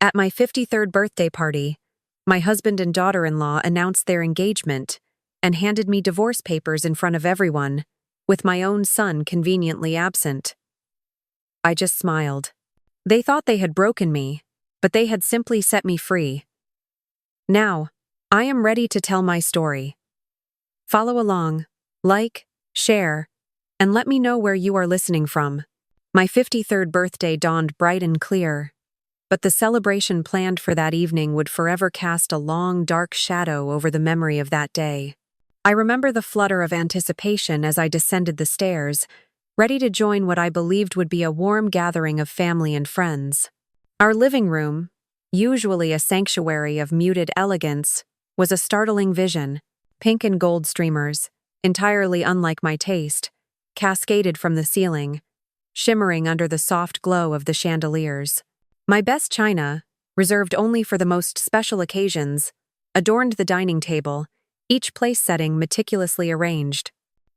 At my 53rd birthday party, my husband and daughter-in-law announced their engagement and handed me divorce papers in front of everyone, with my own son conveniently absent. I just smiled. They thought they had broken me, but they had simply set me free. Now, I am ready to tell my story. Follow along, like, share, and let me know where you are listening from. My 53rd birthday dawned bright and clear, but the celebration planned for that evening would forever cast a long, dark shadow over the memory of that day. I remember the flutter of anticipation as I descended the stairs, ready to join what I believed would be a warm gathering of family and friends. Our living room, usually a sanctuary of muted elegance, was a startling vision. Pink and gold streamers, entirely unlike my taste, cascaded from the ceiling, shimmering under the soft glow of the chandeliers. My best china, reserved only for the most special occasions, adorned the dining table, each place setting meticulously arranged.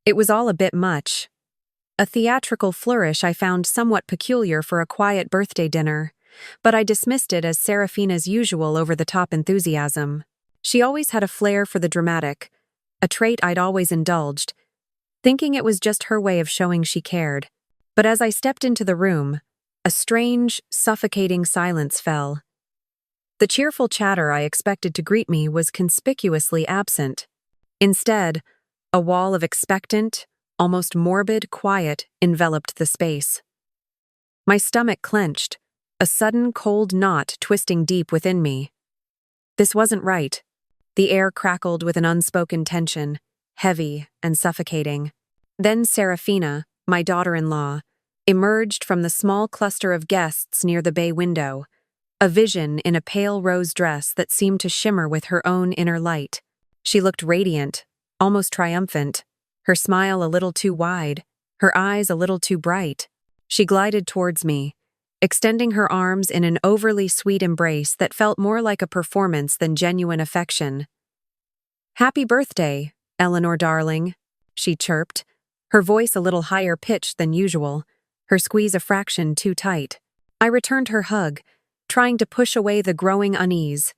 It was all a bit much. A theatrical flourish I found somewhat peculiar for a quiet birthday dinner, but I dismissed it as Seraphina's usual over-the-top enthusiasm. She always had a flair for the dramatic, a trait I'd always indulged, thinking it was just her way of showing she cared. But as I stepped into the room, a strange, suffocating silence fell. The cheerful chatter I expected to greet me was conspicuously absent. Instead, a wall of expectant, almost morbid quiet enveloped the space. My stomach clenched, a sudden cold knot twisting deep within me. This wasn't right. The air crackled with an unspoken tension, heavy and suffocating. Then Seraphina, my daughter-in-law, emerged from the small cluster of guests near the bay window, a vision in a pale rose dress that seemed to shimmer with her own inner light. She looked radiant, almost triumphant, her smile a little too wide, her eyes a little too bright. She glided towards me, extending her arms in an overly sweet embrace that felt more like a performance than genuine affection. "Happy birthday, Eleanor darling," she chirped, her voice a little higher pitched than usual, her squeeze a fraction too tight. I returned her hug, trying to push away the growing unease,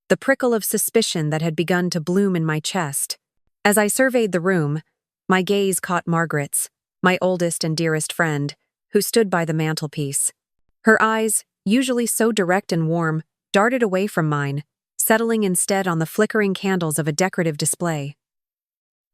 the prickle of suspicion that had begun to bloom in my chest. As I surveyed the room, my gaze caught Margaret's, my oldest and dearest friend, who stood by the mantelpiece. Her eyes, usually so direct and warm, darted away from mine, settling instead on the flickering candles of a decorative display.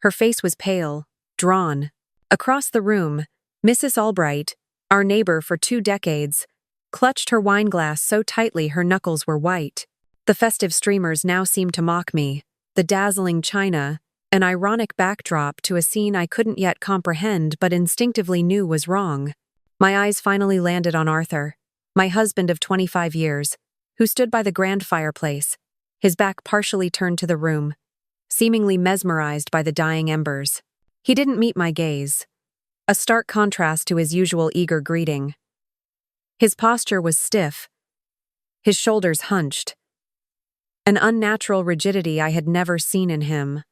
Her face was pale, drawn. Across the room, Mrs. Albright, our neighbor for 2 decades, clutched her wineglass so tightly her knuckles were white. The festive streamers now seemed to mock me, the dazzling china, an ironic backdrop to a scene I couldn't yet comprehend but instinctively knew was wrong. My eyes finally landed on Arthur, my husband of 25 years, who stood by the grand fireplace, his back partially turned to the room, seemingly mesmerized by the dying embers. He didn't meet my gaze, a stark contrast to his usual eager greeting. His posture was stiff, his shoulders hunched, an unnatural rigidity I had never seen in him.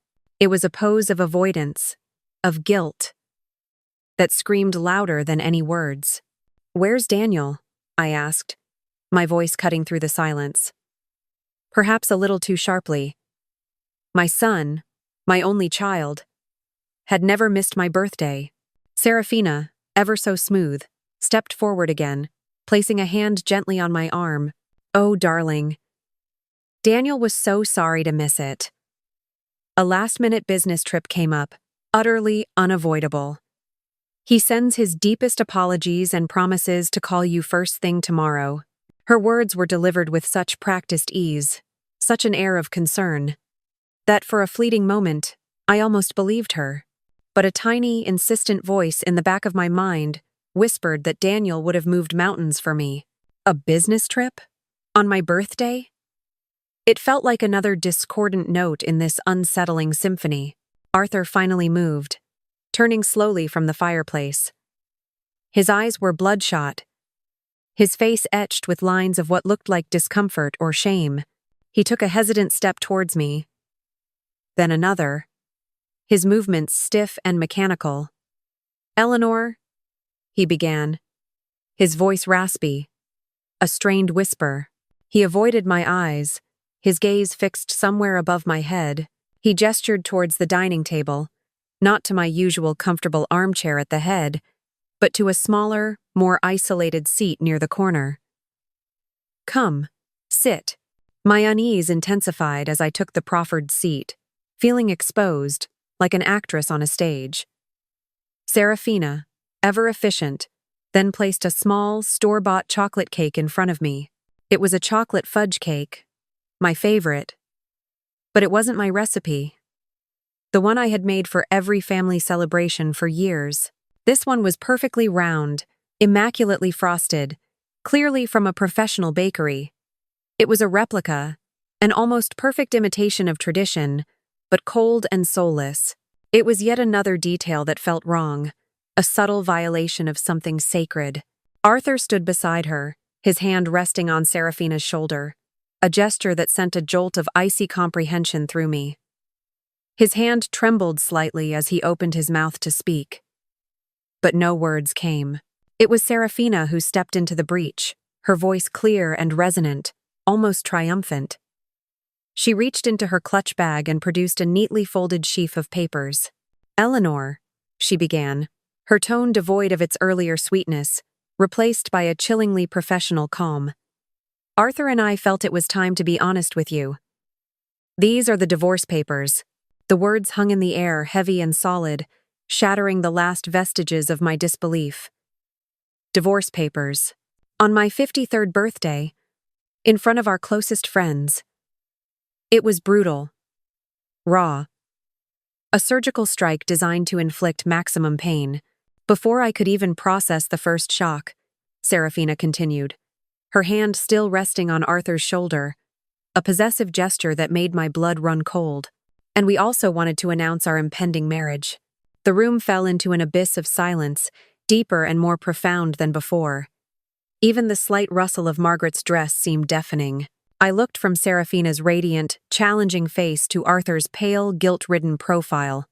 It was a pose of avoidance, of guilt, that screamed louder than any words. "Where's Daniel?" I asked, my voice cutting through the silence. Perhaps a little too sharply. My son, my only child, had never missed my birthday. Seraphina, ever so smooth, stepped forward again, placing a hand gently on my arm. "Oh, darling. Daniel was so sorry to miss it. A last-minute business trip came up, utterly unavoidable. He sends his deepest apologies and promises to call you first thing tomorrow." Her words were delivered with such practiced ease, such an air of concern, that for a fleeting moment, I almost believed her. But a tiny, insistent voice in the back of my mind whispered that Daniel would have moved mountains for me. A business trip? On my birthday? It felt like another discordant note in this unsettling symphony. Arthur finally moved, turning slowly from the fireplace. His eyes were bloodshot, his face etched with lines of what looked like discomfort or shame. He took a hesitant step towards me, then another, his movements stiff and mechanical. "Eleanor," he began, his voice raspy, a strained whisper. He avoided my eyes, his gaze fixed somewhere above my head. He gestured towards the dining table, not to my usual comfortable armchair at the head, but to a smaller, more isolated seat near the corner. "Come, sit." My unease intensified as I took the proffered seat, feeling exposed, like an actress on a stage. Seraphina, ever efficient, then placed a small, store-bought chocolate cake in front of me. It was a chocolate fudge cake, my favorite. But it wasn't my recipe. The one I had made for every family celebration for years. This one was perfectly round, immaculately frosted, clearly from a professional bakery. It was a replica, an almost perfect imitation of tradition, but cold and soulless. It was yet another detail that felt wrong, a subtle violation of something sacred. Arthur stood beside her, his hand resting on Seraphina's shoulder, a gesture that sent a jolt of icy comprehension through me. His hand trembled slightly as he opened his mouth to speak. But no words came. It was Seraphina who stepped into the breach, her voice clear and resonant, almost triumphant. She reached into her clutch bag and produced a neatly folded sheaf of papers. "Eleanor," she began, her tone devoid of its earlier sweetness, replaced by a chillingly professional calm. "Arthur and I felt it was time to be honest with you. These are the divorce papers." The words hung in the air, heavy and solid, shattering the last vestiges of my disbelief. Divorce papers. On my 53rd birthday, in front of our closest friends. It was brutal. Raw. A surgical strike designed to inflict maximum pain. Before I could even process the first shock, Seraphina continued, her hand still resting on Arthur's shoulder, a possessive gesture that made my blood run cold. "And we also wanted to announce our impending marriage." The room fell into an abyss of silence, deeper and more profound than before. Even the slight rustle of Margaret's dress seemed deafening. I looked from Seraphina's radiant, challenging face to Arthur's pale, guilt-ridden profile.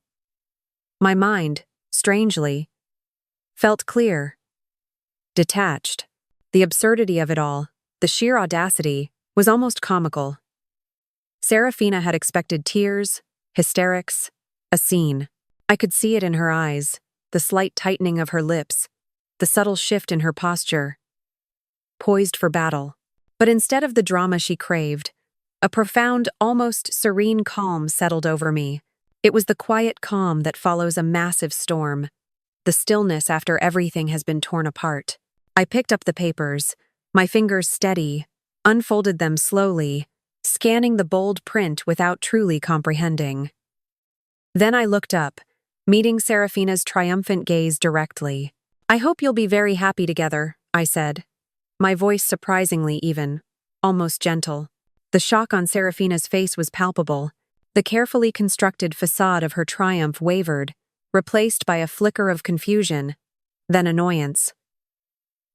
My mind, strangely, felt clear, detached. The absurdity of it all, the sheer audacity, was almost comical. Seraphina had expected tears, hysterics, a scene. I could see it in her eyes, the slight tightening of her lips, the subtle shift in her posture, poised for battle. But instead of the drama she craved, a profound, almost serene calm settled over me. It was the quiet calm that follows a massive storm, the stillness after everything has been torn apart. I picked up the papers, my fingers steady, unfolded them slowly, scanning the bold print without truly comprehending. Then I looked up, meeting Seraphina's triumphant gaze directly. "I hope you'll be very happy together," I said, my voice surprisingly even, almost gentle. The shock on Seraphina's face was palpable. The carefully constructed facade of her triumph wavered, replaced by a flicker of confusion, then annoyance.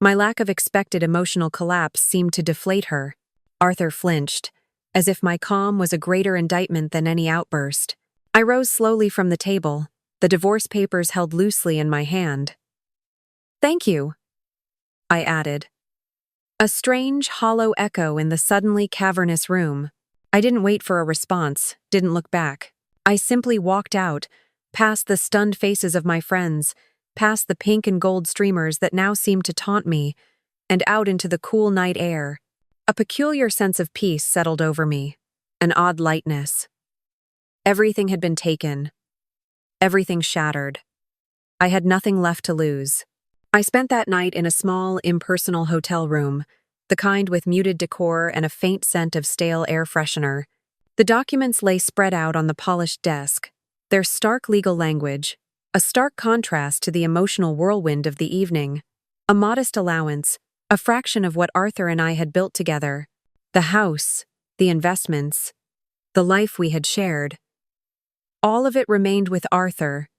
My lack of expected emotional collapse seemed to deflate her. Arthur flinched, as if my calm was a greater indictment than any outburst. I rose slowly from the table, the divorce papers held loosely in my hand. "Thank you," I added. A strange, hollow echo in the suddenly cavernous room. I didn't wait for a response, didn't look back. I simply walked out, past the stunned faces of my friends, past the pink and gold streamers that now seemed to taunt me, and out into the cool night air. A peculiar sense of peace settled over me, an odd lightness. Everything had been taken. Everything shattered. I had nothing left to lose. I spent that night in a small, impersonal hotel room, the kind with muted decor and a faint scent of stale air freshener. The documents lay spread out on the polished desk, their stark legal language, a stark contrast to the emotional whirlwind of the evening. A modest allowance, a fraction of what Arthur and I had built together. The house, the investments, the life we had shared. All of it remained with Arthur,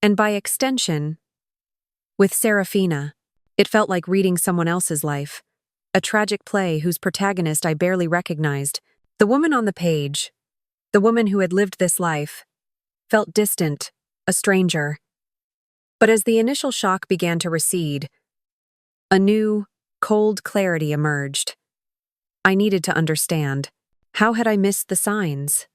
and by extension, with Seraphina. It felt like reading someone else's life, a tragic play whose protagonist I barely recognized. The woman on the page, the woman who had lived this life, felt distant, a stranger. But as the initial shock began to recede, a new, cold clarity emerged. I needed to understand. How had I missed the signs?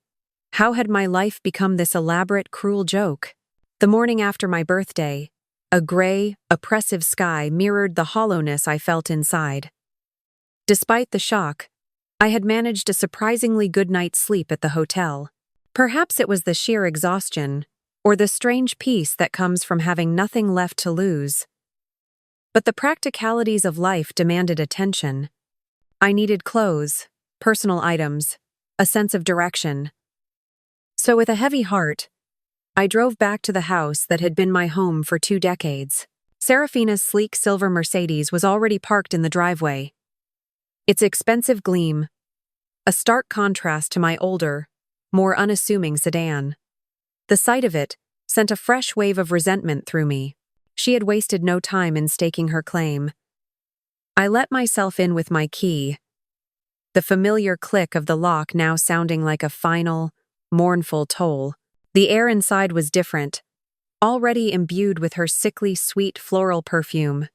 How had my life become this elaborate, cruel joke? The morning after my birthday, a gray, oppressive sky mirrored the hollowness I felt inside. Despite the shock, I had managed a surprisingly good night's sleep at the hotel. Perhaps it was the sheer exhaustion, or the strange peace that comes from having nothing left to lose. But the practicalities of life demanded attention. I needed clothes, personal items, a sense of direction. So with a heavy heart, I drove back to the house that had been my home for 2 decades. Seraphina's sleek silver Mercedes was already parked in the driveway. Its expensive gleam, a stark contrast to my older, more unassuming sedan. The sight of it sent a fresh wave of resentment through me. She had wasted no time in staking her claim. I let myself in with my key, the familiar click of the lock now sounding like a final, mournful toll. The air inside was different, already imbued with her sickly sweet floral perfume,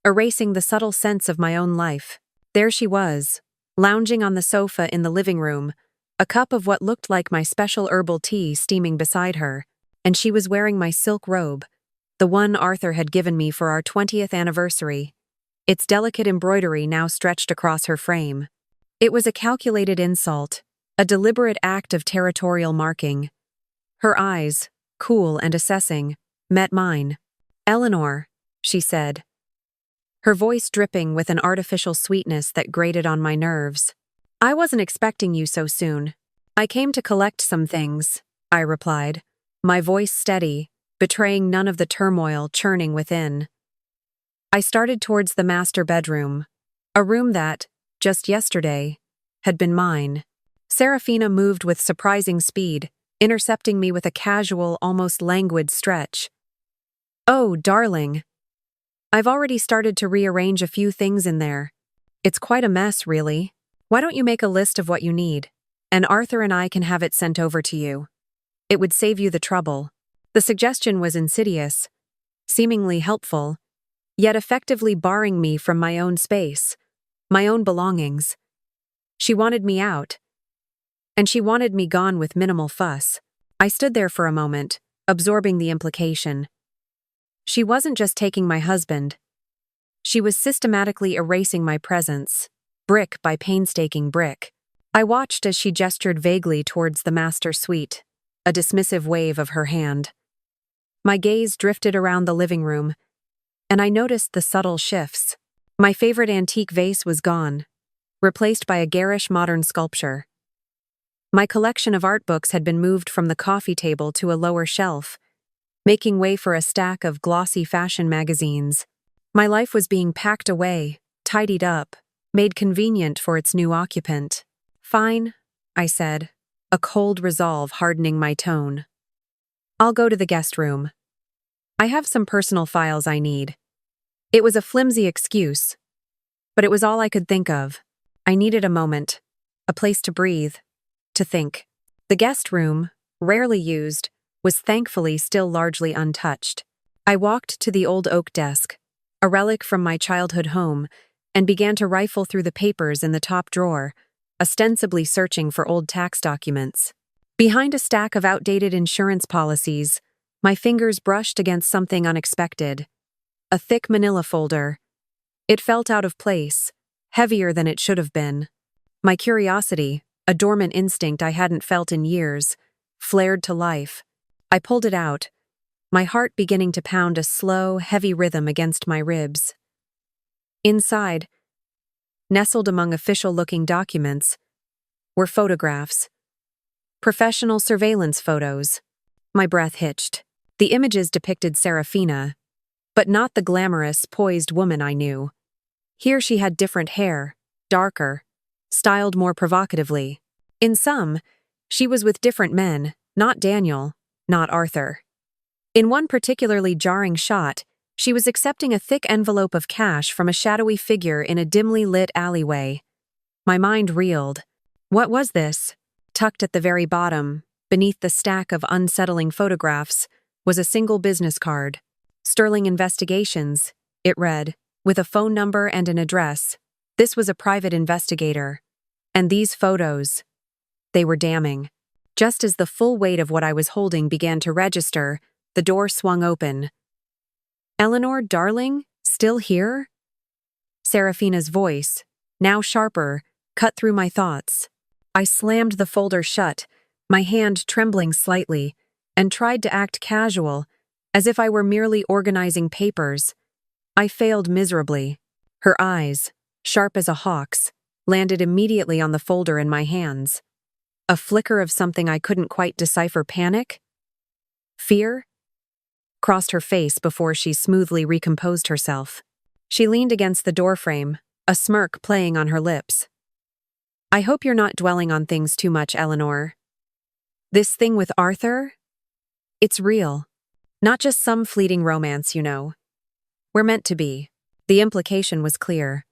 erasing the subtle sense of my own life. There she was, lounging on the sofa in the living room, a cup of what looked like my special herbal tea steaming beside her, and she was wearing my silk robe, the one Arthur had given me for our 20th anniversary, its delicate embroidery now stretched across her frame. It was a calculated insult, a deliberate act of territorial marking. Her eyes, cool and assessing, met mine. "Eleanor," she said, her voice dripping with an artificial sweetness that grated on my nerves. "I wasn't expecting you so soon. I came to collect some things," I replied, my voice steady, betraying none of the turmoil churning within. I started towards the master bedroom, a room that, just yesterday, had been mine. Seraphina moved with surprising speed, intercepting me with a casual, almost languid stretch. "Oh, darling. I've already started to rearrange a few things in there. It's quite a mess, really. Why don't you make a list of what you need, and Arthur and I can have it sent over to you? It would save you the trouble." The suggestion was insidious, seemingly helpful, yet effectively barring me from my own space, my own belongings. She wanted me out, and she wanted me gone with minimal fuss. I stood there for a moment, absorbing the implication. She wasn't just taking my husband. She was systematically erasing my presence, brick by painstaking brick. I watched as she gestured vaguely towards the master suite, a dismissive wave of her hand. My gaze drifted around the living room, and I noticed the subtle shifts. My favorite antique vase was gone, replaced by a garish modern sculpture. My collection of art books had been moved from the coffee table to a lower shelf, making way for a stack of glossy fashion magazines. My life was being packed away, tidied up, made convenient for its new occupant. "Fine," I said, a cold resolve hardening my tone. "I'll go to the guest room. I have some personal files I need." It was a flimsy excuse, but it was all I could think of. I needed a moment, a place to breathe, to think. The guest room, rarely used, was thankfully still largely untouched. I walked to the old oak desk, a relic from my childhood home, and began to rifle through the papers in the top drawer, ostensibly searching for old tax documents. Behind a stack of outdated insurance policies, my fingers brushed against something unexpected. A thick manila folder. It felt out of place, heavier than it should have been. My curiosity, a dormant instinct I hadn't felt in years, flared to life. I pulled it out, my heart beginning to pound a slow, heavy rhythm against my ribs. Inside, nestled among official-looking documents, were photographs. Professional surveillance photos. My breath hitched. The images depicted Seraphina, but not the glamorous, poised woman I knew. Here she had different hair, darker, styled more provocatively. In some, she was with different men, not Daniel, not Arthur. In one particularly jarring shot, she was accepting a thick envelope of cash from a shadowy figure in a dimly lit alleyway. My mind reeled. What was this? Tucked at the very bottom, beneath the stack of unsettling photographs, was a single business card. "Sterling Investigations," it read, with a phone number and an address. This was a private investigator, And these photos, they were damning. Just as the full weight of what I was holding began to register, the door swung open. "Eleanor, darling, still here?" Seraphina's voice, now sharper, cut through my thoughts. I slammed the folder shut, my hand trembling slightly, and tried to act casual, as if I were merely organizing papers. I failed miserably. Her eyes, sharp as a hawk's, landed immediately on the folder in my hands. A flicker of something I couldn't quite decipher. Panic? Fear? Crossed her face before she smoothly recomposed herself. She leaned against the doorframe, a smirk playing on her lips. "I hope you're not dwelling on things too much, Eleanor. This thing with Arthur? It's real. Not just some fleeting romance, you know. We're meant to be." The implication was clear.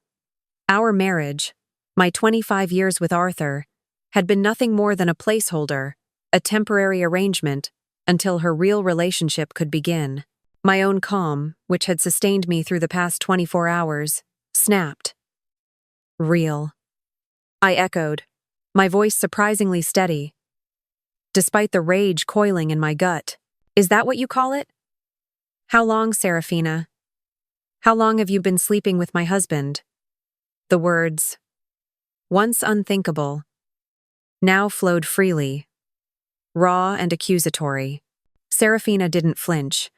Our marriage, my 25 years with Arthur, had been nothing more than a placeholder, a temporary arrangement, until her real relationship could begin. My own calm, which had sustained me through the past 24 hours, snapped. "Real," I echoed, my voice surprisingly steady, despite the rage coiling in my gut. "Is that what you call it? How long, Seraphina? How long have you been sleeping with my husband?" The words, once unthinkable, now flowed freely, raw and accusatory. Seraphina didn't flinch.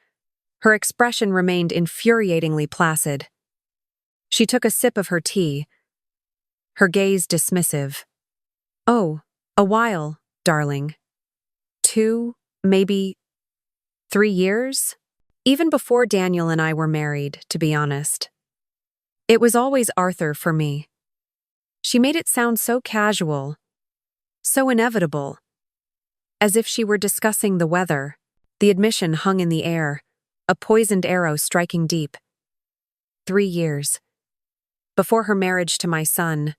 Her expression remained infuriatingly placid. She took a sip of her tea, her gaze dismissive. "Oh, a while, darling. 2, maybe 3 years? Even before Daniel and I were married, to be honest. It was always Arthur for me." She made it sound so casual, so inevitable, as if she were discussing the weather. The admission hung in the air, a poisoned arrow striking deep. 3 years. Before her marriage to my son,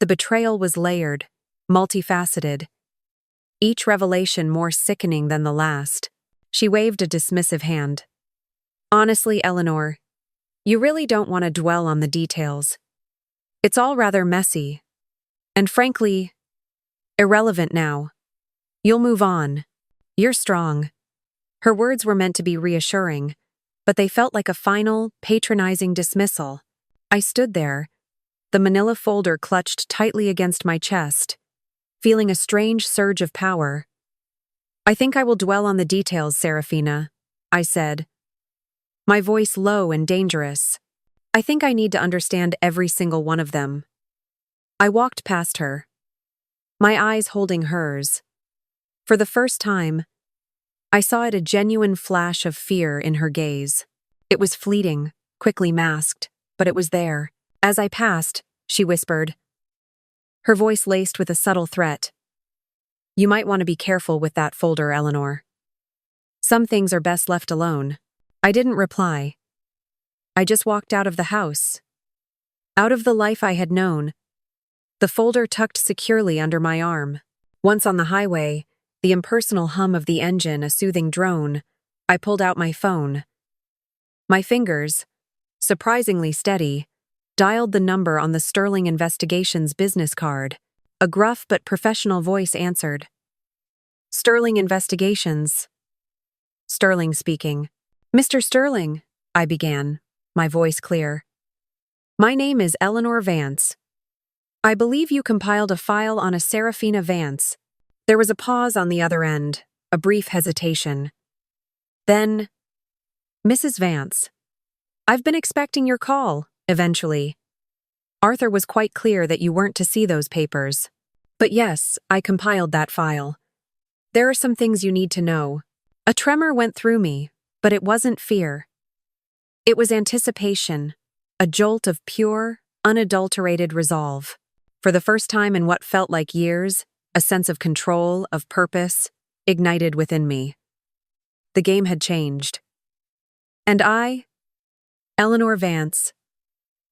the betrayal was layered, multifaceted, each revelation more sickening than the last. She waved a dismissive hand. "Honestly, Eleanor, you really don't want to dwell on the details. It's all rather messy, and frankly, irrelevant now. You'll move on. You're strong." Her words were meant to be reassuring, but they felt like a final, patronizing dismissal. I stood there, the manila folder clutched tightly against my chest, feeling a strange surge of power. "I think I will dwell on the details, Seraphina," I said, my voice low and dangerous. "I think I need to understand every single one of them." I walked past her, my eyes holding hers. For the first time, I saw a genuine flash of fear in her gaze. It was fleeting, quickly masked, but it was there. As I passed, she whispered, her voice laced with a subtle threat. "You might want to be careful with that folder, Eleanor. Some things are best left alone." I didn't reply. I just walked out of the house, out of the life I had known, the folder tucked securely under my arm. Once on the highway, the impersonal hum of the engine a soothing drone, I pulled out my phone. My fingers, surprisingly steady, dialed the number on the Sterling Investigations business card. A gruff but professional voice answered. "Sterling Investigations." Sterling speaking. "Mr. Sterling," I began, my voice clear. "My name is Eleanor Vance. I believe you compiled a file on a Seraphina Vance." There was a pause on the other end, a brief hesitation. Then, "Mrs. Vance, I've been expecting your call, eventually. Arthur was quite clear that you weren't to see those papers. But yes, I compiled that file. There are some things you need to know." A tremor went through me, but it wasn't fear. It was anticipation, a jolt of pure, unadulterated resolve. For the first time in what felt like years, a sense of control, of purpose, ignited within me. The game had changed. And I, Eleanor Vance,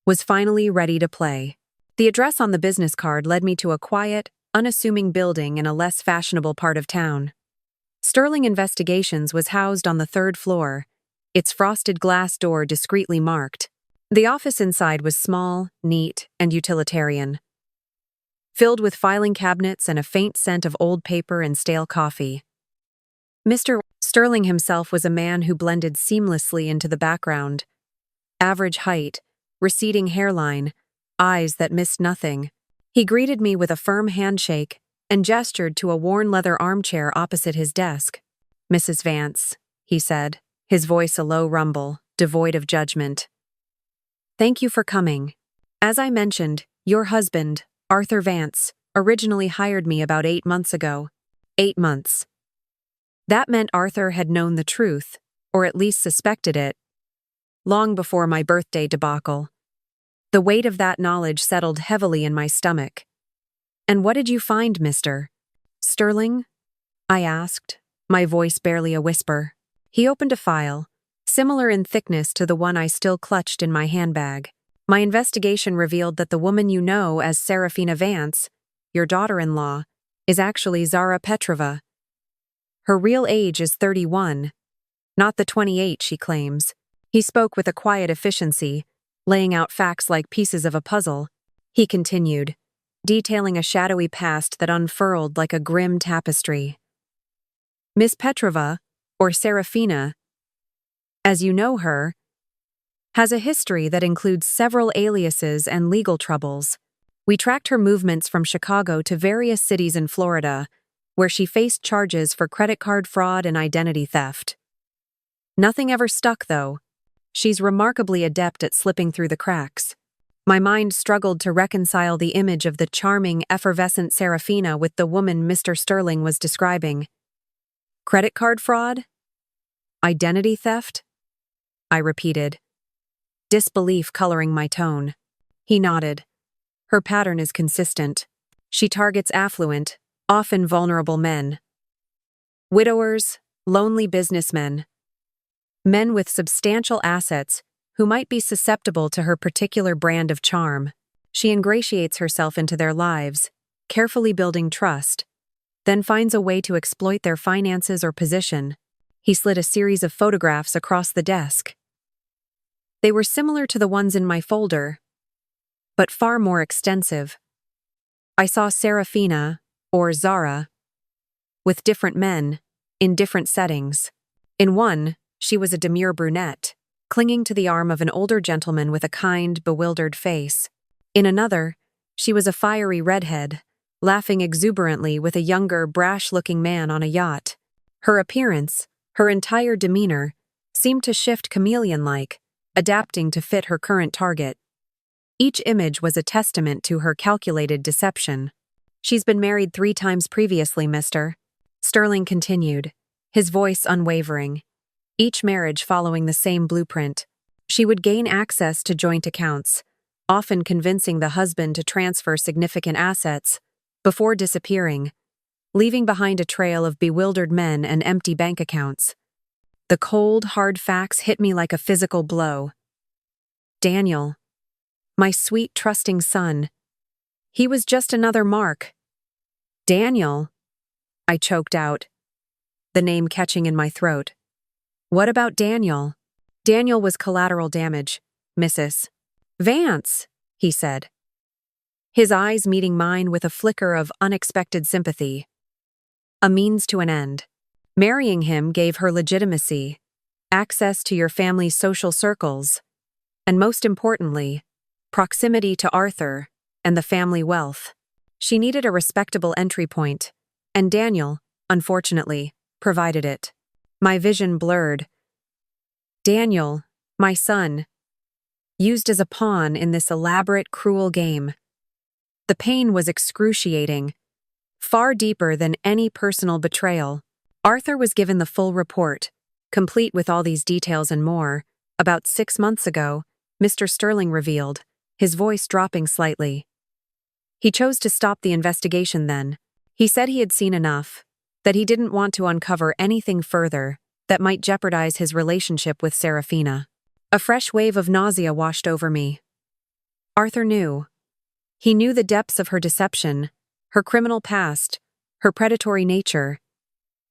was finally ready to play. The address on the business card led me to a quiet, unassuming building in a less fashionable part of town. Sterling Investigations was housed on the 3rd floor, its frosted glass door discreetly marked. The office inside was small, neat, and utilitarian. filled with filing cabinets and a faint scent of old paper and stale coffee. Mr. Sterling himself was a man who blended seamlessly into the background. Average height, receding hairline, eyes that missed nothing. He greeted me with a firm handshake and gestured to a worn leather armchair opposite his desk. "Mrs. Vance," he said, his voice a low rumble, devoid of judgment. "Thank you for coming. As I mentioned, your husband, Arthur Vance, originally hired me about 8 months ago. 8 months. That meant Arthur had known the truth, or at least suspected it, long before my birthday debacle. The weight of that knowledge settled heavily in my stomach. And what did you find, Mr. Sterling?" I asked, my voice barely a whisper. He opened a file, similar in thickness to the one I still clutched in my handbag. "My investigation revealed that the woman you know as Seraphina Vance, your daughter-in-law, is actually Zara Petrova. Her real age is 31, not the 28 she claims." He spoke with a quiet efficiency, laying out facts like pieces of a puzzle. He continued, detailing a shadowy past that unfurled like a grim tapestry. "Miss Petrova, or Seraphina, as you know her, has a history that includes several aliases and legal troubles. We tracked her movements from Chicago to various cities in Florida, where she faced charges for credit card fraud and identity theft. Nothing ever stuck, though. She's remarkably adept at slipping through the cracks." My mind struggled to reconcile the image of the charming, effervescent Seraphina with the woman Mr. Sterling was describing. "Credit card fraud? Identity theft?" I repeated, disbelief coloring my tone. He nodded. "Her pattern is consistent. She targets affluent, often vulnerable men. Widowers, lonely businessmen. Men with substantial assets who might be susceptible to her particular brand of charm. She ingratiates herself into their lives, carefully building trust, then finds a way to exploit their finances or position." He slid a series of photographs across the desk. They were similar to the ones in my folder, but far more extensive. I saw Seraphina, or Zara, with different men, in different settings. In one, she was a demure brunette, clinging to the arm of an older gentleman with a kind, bewildered face. In another, she was a fiery redhead, laughing exuberantly with a younger, brash-looking man on a yacht. Her appearance, her entire demeanor, seemed to shift chameleon-like, adapting to fit her current target. Each image was a testament to her calculated deception. "She's been married 3 times previously, Mr. Sterling continued, his voice unwavering. Each marriage following the same blueprint. She would gain access to joint accounts, often convincing the husband to transfer significant assets, before disappearing, leaving behind a trail of bewildered men and empty bank accounts. The cold, hard facts hit me like a physical blow. Daniel, my sweet, trusting son, he was just another mark. Daniel, I choked out, the name catching in my throat. What about Daniel? Daniel was collateral damage, Mrs. Vance, he said, his eyes meeting mine with a flicker of unexpected sympathy. A means to an end. Marrying him gave her legitimacy, access to your family's social circles, and most importantly, proximity to Arthur and the family wealth. She needed a respectable entry point, and Daniel, unfortunately, provided it. My vision blurred. Daniel, my son, used as a pawn in this elaborate, cruel game. The pain was excruciating, far deeper than any personal betrayal. Arthur was given the full report, complete with all these details and more, about 6 months ago, Mr. Sterling revealed, his voice dropping slightly. He chose to stop the investigation then. He said he had seen enough, that he didn't want to uncover anything further that might jeopardize his relationship with Seraphina. A fresh wave of nausea washed over me. Arthur knew. He knew the depths of her deception, her criminal past, her predatory nature,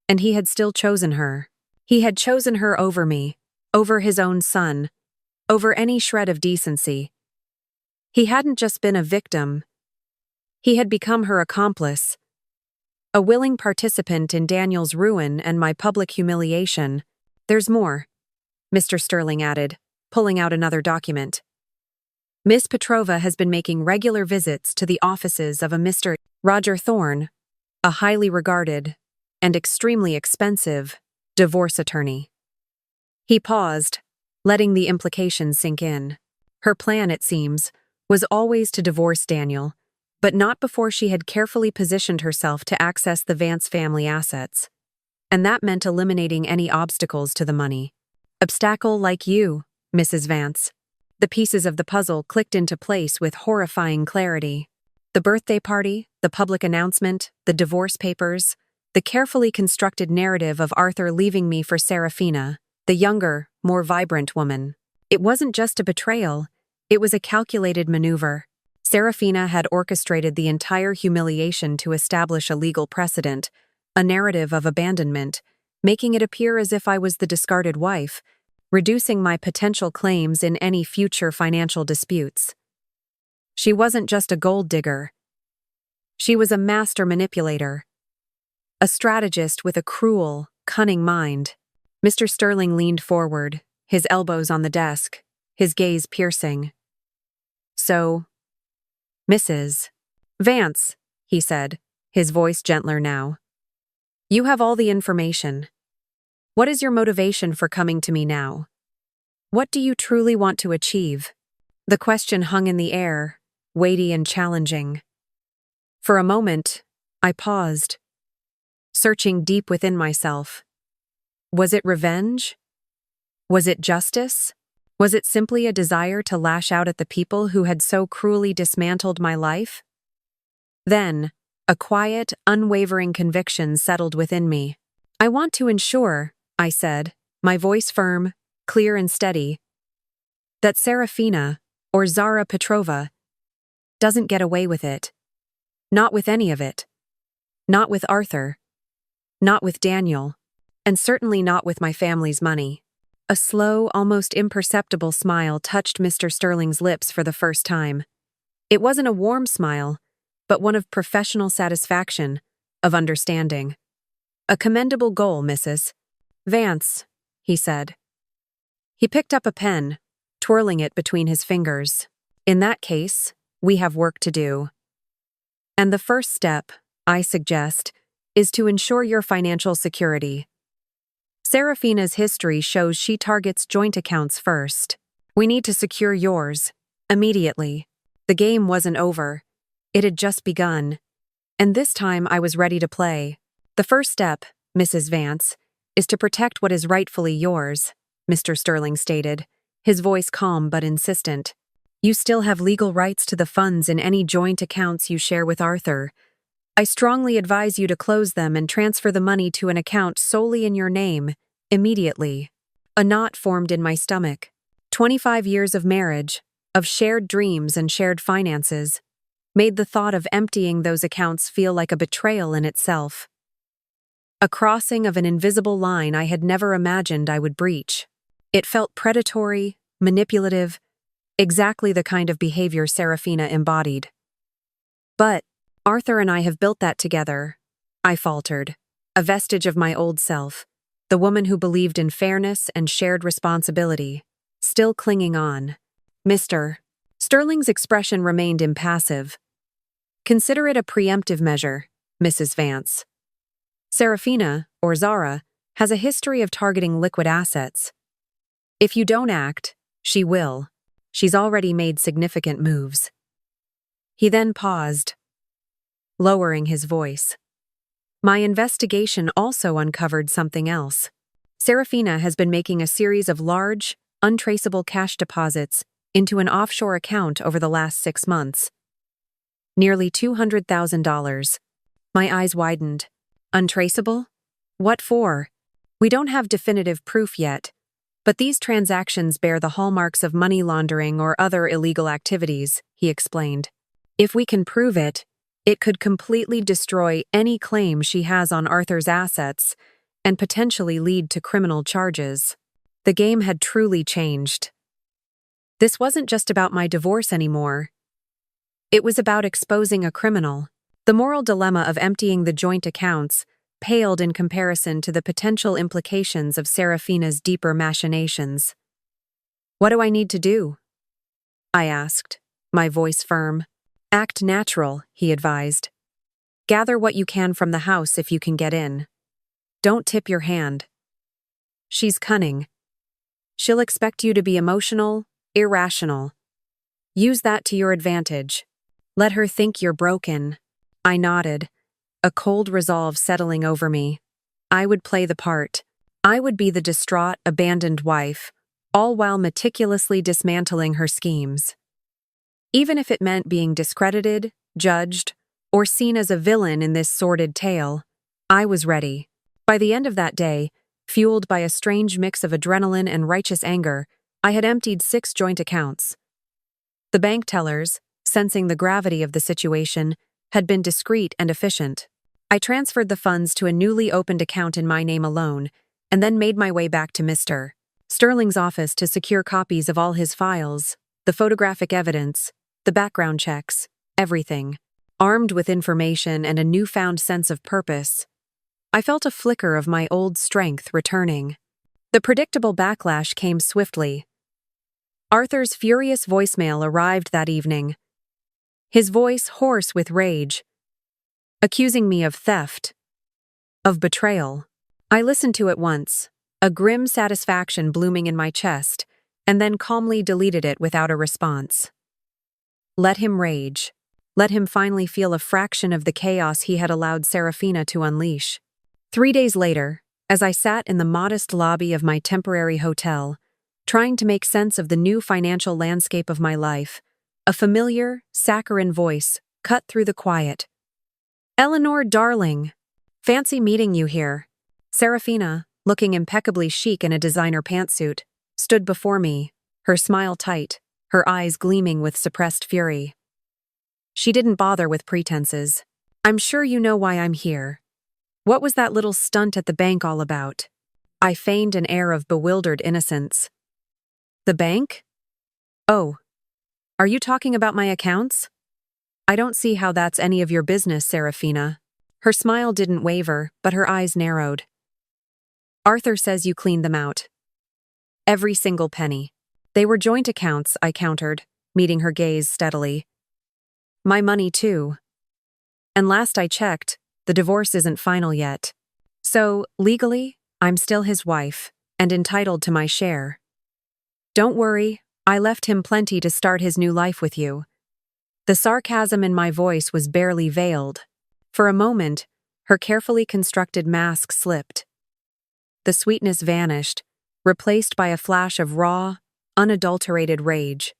and he had still chosen her. He had chosen her over me, over his own son, over any shred of decency. He hadn't just been a victim. He had become her accomplice, a willing participant in Daniel's ruin and my public humiliation. There's more, Mr. Sterling added, pulling out another document. Miss Petrova has been making regular visits to the offices of a Mr. Roger Thorne, a highly regarded and extremely expensive divorce attorney. He paused, letting the implications sink in. Her plan, it seems, was always to divorce Daniel, but not before she had carefully positioned herself to access the Vance family assets. And that meant eliminating any obstacles to the money. Obstacle like you, Mrs. Vance. The pieces of the puzzle clicked into place with horrifying clarity. The birthday party, the public announcement, the divorce papers, the carefully constructed narrative of Arthur leaving me for Seraphina, the younger, more vibrant woman. It wasn't just a betrayal, it was a calculated maneuver. Seraphina had orchestrated the entire humiliation to establish a legal precedent, a narrative of abandonment, making it appear as if I was the discarded wife, reducing my potential claims in any future financial disputes. She wasn't just a gold digger. She was a master manipulator, a strategist with a cruel, cunning mind. Mr. Sterling leaned forward, his elbows on the desk, his gaze piercing. So, Mrs. Vance, he said, his voice gentler now. You have all the information. What is your motivation for coming to me now? What do you truly want to achieve? The question hung in the air, weighty and challenging. For a moment, I paused, searching deep within myself. Was it revenge? Was it justice? Was it simply a desire to lash out at the people who had so cruelly dismantled my life? Then, a quiet, unwavering conviction settled within me. I want to ensure, I said, my voice firm, clear and steady, that Seraphina, or Zara Petrova, doesn't get away with it. Not with any of it. Not with Arthur. Not with Daniel. And certainly not with my family's money. A slow, almost imperceptible smile touched Mr. Sterling's lips for the first time. It wasn't a warm smile, but one of professional satisfaction, of understanding. A commendable goal, Mrs. Vance, he said. He picked up a pen, twirling it between his fingers. In that case, we have work to do. And the first step, I suggest, is to ensure your financial security. Seraphina's history shows she targets joint accounts first. We need to secure yours, immediately. The game wasn't over. It had just begun. And this time I was ready to play. The first step, Mrs. Vance, is to protect what is rightfully yours, Mr. Sterling stated, his voice calm but insistent. You still have legal rights to the funds in any joint accounts you share with Arthur. I strongly advise you to close them and transfer the money to an account solely in your name, immediately. A knot formed in my stomach. 25 years of marriage, of shared dreams and shared finances, made the thought of emptying those accounts feel like a betrayal in itself. A crossing of an invisible line I had never imagined I would breach. It felt predatory, manipulative, exactly the kind of behavior Seraphina embodied. But Arthur and I have built that together, I faltered, a vestige of my old self, the woman who believed in fairness and shared responsibility, still clinging on. Mr. Sterling's expression remained impassive. Consider it a preemptive measure, Mrs. Vance. Seraphina, or Zara, has a history of targeting liquid assets. If you don't act, she will. She's already made significant moves. He then paused, lowering his voice. My investigation also uncovered something else. Seraphina has been making a series of large, untraceable cash deposits into an offshore account over the last 6 months. Nearly $200,000. My eyes widened. Untraceable? What for? We don't have definitive proof yet, but these transactions bear the hallmarks of money laundering or other illegal activities, he explained. If we can prove it, it could completely destroy any claim she has on Arthur's assets and potentially lead to criminal charges. The game had truly changed. This wasn't just about my divorce anymore. It was about exposing a criminal. The moral dilemma of emptying the joint accounts paled in comparison to the potential implications of Seraphina's deeper machinations. "What do I need to do?" I asked, my voice firm. "Act natural," he advised. "Gather what you can from the house if you can get in. Don't tip your hand. She's cunning. She'll expect you to be emotional, irrational. Use that to your advantage. Let her think you're broken." I nodded, a cold resolve settling over me. I would play the part. I would be the distraught, abandoned wife, all while meticulously dismantling her schemes. Even if it meant being discredited, judged, or seen as a villain in this sordid tale, I was ready. By the end of that day, fueled by a strange mix of adrenaline and righteous anger, I had emptied 6 joint accounts. The bank tellers, sensing the gravity of the situation, had been discreet and efficient. I transferred the funds to a newly opened account in my name alone, and then made my way back to Mr. Sterling's office to secure copies of all his files, the photographic evidence, the background checks, everything. Armed with information and a newfound sense of purpose, I felt a flicker of my old strength returning. The predictable backlash came swiftly. Arthur's furious voicemail arrived that evening, his voice hoarse with rage, accusing me of theft, of betrayal. I listened to it once, a grim satisfaction blooming in my chest, and then calmly deleted it without a response. Let him rage. Let him finally feel a fraction of the chaos he had allowed Seraphina to unleash. 3 days later, as I sat in the modest lobby of my temporary hotel, trying to make sense of the new financial landscape of my life, a familiar, saccharine voice cut through the quiet. "Eleanor, darling. Fancy meeting you here." Seraphina, looking impeccably chic in a designer pantsuit, stood before me, her smile tight, her eyes gleaming with suppressed fury. She didn't bother with pretenses. "I'm sure you know why I'm here. What was that little stunt at the bank all about?" I feigned an air of bewildered innocence. "The bank? Oh, are you talking about my accounts? I don't see how that's any of your business, Seraphina." Her smile didn't waver, but her eyes narrowed. "Arthur says you cleaned them out. Every single penny." "They were joint accounts," I countered, meeting her gaze steadily. "My money, too. And last I checked, the divorce isn't final yet. So, legally, I'm still his wife, and entitled to my share. Don't worry, I left him plenty to start his new life with you." The sarcasm in my voice was barely veiled. For a moment, her carefully constructed mask slipped. The sweetness vanished, replaced by a flash of raw, unadulterated rage.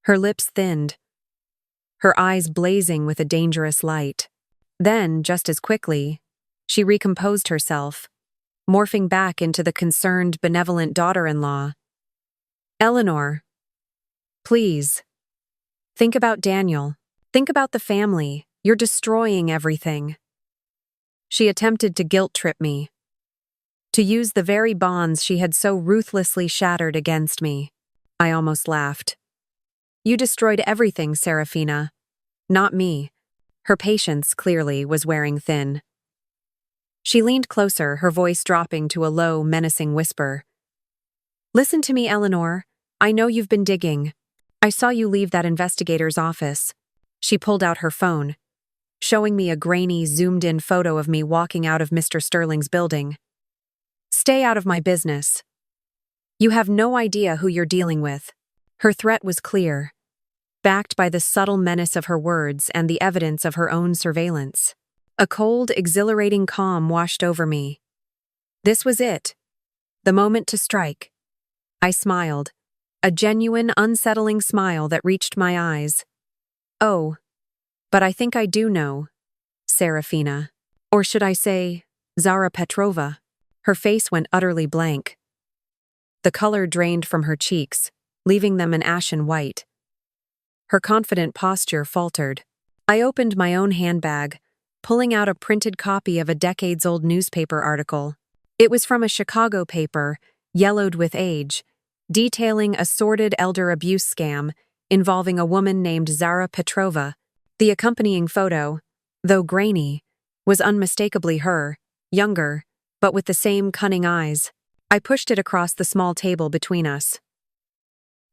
Her lips thinned, her eyes blazing with a dangerous light. Then, just as quickly, she recomposed herself, morphing back into the concerned, benevolent daughter-in-law. "Eleanor, please. Think about Daniel. Think about the family. You're destroying everything." She attempted to guilt-trip me, to use the very bonds she had so ruthlessly shattered against me. I almost laughed. "You destroyed everything, Seraphina. Not me." Her patience, clearly, was wearing thin. She leaned closer, her voice dropping to a low, menacing whisper. "Listen to me, Eleanor. I know you've been digging. I saw you leave that investigator's office." She pulled out her phone, showing me a grainy, zoomed-in photo of me walking out of Mr. Sterling's building. "Stay out of my business. You have no idea who you're dealing with." Her threat was clear, backed by the subtle menace of her words and the evidence of her own surveillance. A cold, exhilarating calm washed over me. This was it. The moment to strike. I smiled, a genuine, unsettling smile that reached my eyes. "Oh, but I think I do know, Seraphina. Or should I say, Zara Petrova." Her face went utterly blank. The color drained from her cheeks, leaving them an ashen white. Her confident posture faltered. I opened my own handbag, pulling out a printed copy of a decades-old newspaper article. It was from a Chicago paper, yellowed with age, detailing a sordid elder abuse scam involving a woman named Zara Petrova. The accompanying photo, though grainy, was unmistakably her, younger, but with the same cunning eyes. I pushed it across the small table between us.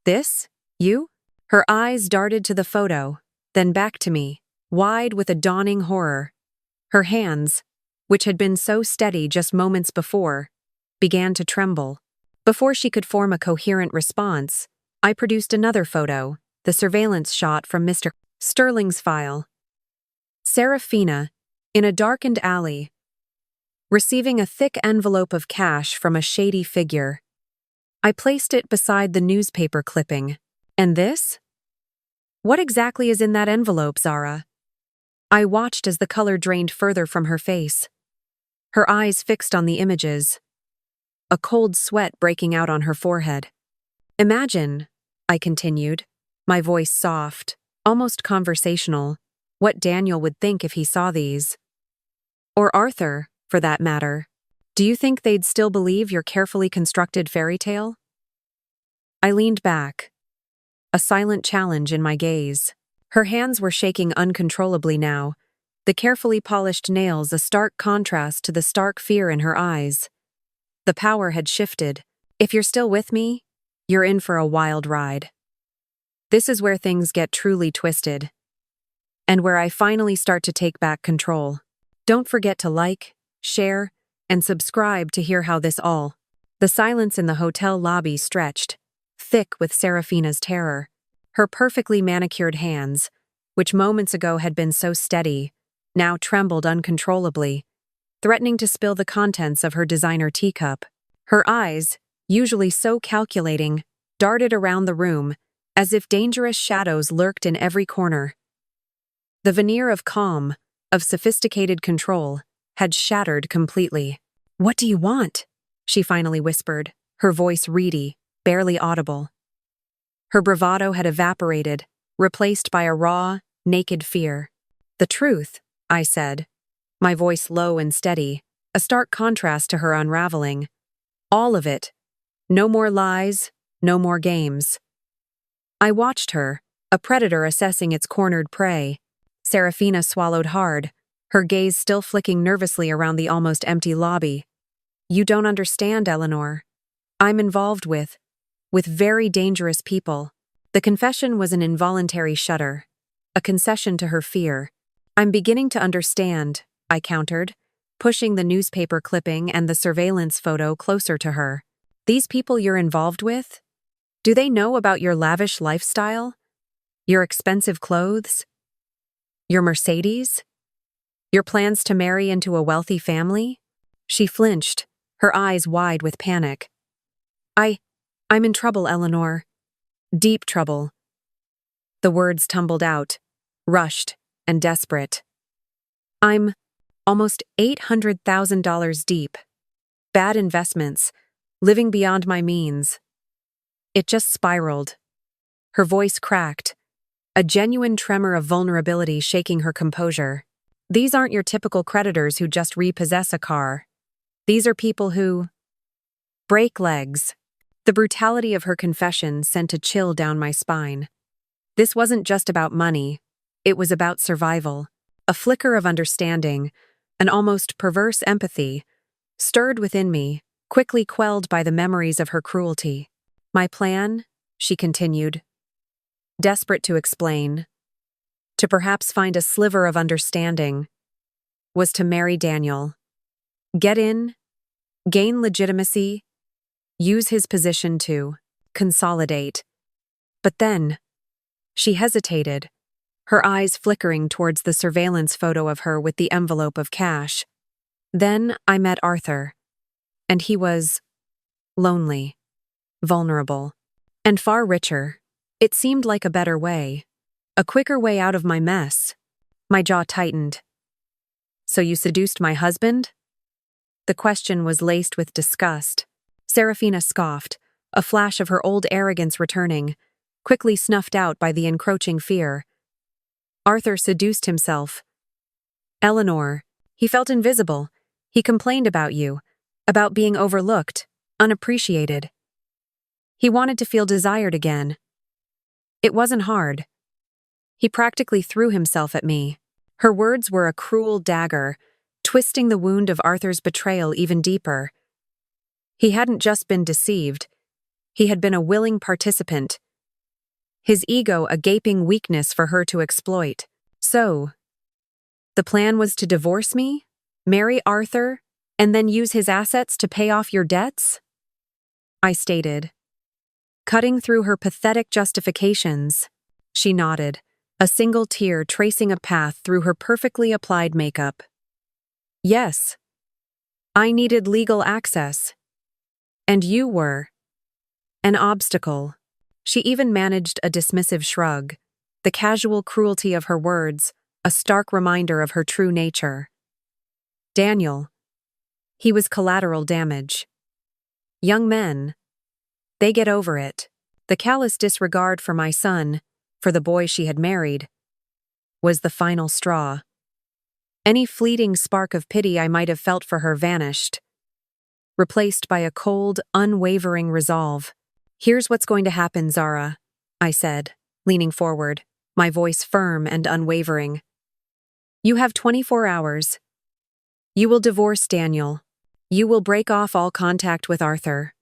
"This? You?" Her eyes darted to the photo, then back to me, wide with a dawning horror. Her hands, which had been so steady just moments before, began to tremble. Before she could form a coherent response, I produced another photo, the surveillance shot from Mr. Sterling's file. Seraphina, in a darkened alley, receiving a thick envelope of cash from a shady figure. I placed it beside the newspaper clipping. "And this? What exactly is in that envelope, Zara?" I watched as the color drained further from her face. Her eyes fixed on the images, a cold sweat breaking out on her forehead. "Imagine," I continued, my voice soft, almost conversational, "what Daniel would think if he saw these. Or Arthur, for that matter. Do you think they'd still believe your carefully constructed fairy tale?" I leaned back, a silent challenge in my gaze. Her hands were shaking uncontrollably now, the carefully polished nails a stark contrast to the stark fear in her eyes. The power had shifted. "If you're still with me, you're in for a wild ride. This is where things get truly twisted, and where I finally start to take back control. Don't forget to like, share, and subscribe to hear how this all." The silence in the hotel lobby stretched, thick with Seraphina's terror. Her perfectly manicured hands, which moments ago had been so steady, now trembled uncontrollably, threatening to spill the contents of her designer teacup. Her eyes, usually so calculating, darted around the room, as if dangerous shadows lurked in every corner. The veneer of calm, of sophisticated control, had shattered completely. "What do you want?" she finally whispered, her voice reedy, barely audible. Her bravado had evaporated, replaced by a raw, naked fear. "The truth," I said, my voice low and steady, a stark contrast to her unraveling. "All of it. No more lies, no more games." I watched her, a predator assessing its cornered prey. Seraphina swallowed hard, her gaze still flicking nervously around the almost empty lobby. "You don't understand, Eleanor. I'm involved with very dangerous people." The confession was an involuntary shudder, a concession to her fear. "I'm beginning to understand," I countered, pushing the newspaper clipping and the surveillance photo closer to her. "These people you're involved with? Do they know about your lavish lifestyle? Your expensive clothes? Your Mercedes? Your plans to marry into a wealthy family?" She flinched, her eyes wide with panic. I'm in trouble, Eleanor. Deep trouble." The words tumbled out, rushed and desperate. "I'm almost $800,000 deep. Bad investments, living beyond my means." It just spiraled. Her voice cracked, a genuine tremor of vulnerability shaking her composure. "These aren't your typical creditors who just repossess a car. These are people who break legs." The brutality of her confession sent a chill down my spine. This wasn't just about money, it was about survival. A flicker of understanding, an almost perverse empathy, stirred within me, quickly quelled by the memories of her cruelty. "My plan," she continued, desperate to explain, to perhaps find a sliver of understanding, was to marry Daniel. Get in, gain legitimacy, use his position to consolidate. But then, she hesitated, her eyes flickering towards the surveillance photo of her with the envelope of cash. Then I met Arthur, and he was lonely, vulnerable, and far richer. It seemed like a better way, a quicker way out of my mess. My jaw tightened. "So you seduced my husband?" The question was laced with disgust. Seraphina scoffed, a flash of her old arrogance returning, quickly snuffed out by the encroaching fear. "Arthur seduced himself. Eleanor, he felt invisible. He complained about you, about being overlooked, unappreciated. He wanted to feel desired again." It wasn't hard. He practically threw himself at me. Her words were a cruel dagger, twisting the wound of Arthur's betrayal even deeper. He hadn't just been deceived. He had been a willing participant. His ego a gaping weakness for her to exploit. So, the plan was to divorce me, marry Arthur, and then use his assets to pay off your debts? I stated. Cutting through her pathetic justifications, she nodded, a single tear tracing a path through her perfectly applied makeup. Yes. I needed legal access. And you were an obstacle. She even managed a dismissive shrug, the casual cruelty of her words, a stark reminder of her true nature. Daniel. He was collateral damage. Young men. They get over it. The callous disregard for my son, for the boy she had married, was the final straw. Any fleeting spark of pity I might have felt for her vanished, replaced by a cold, unwavering resolve. Here's what's going to happen, Zara, I said, leaning forward, my voice firm and unwavering. You have 24 hours. You will divorce Daniel. You will break off all contact with Arthur.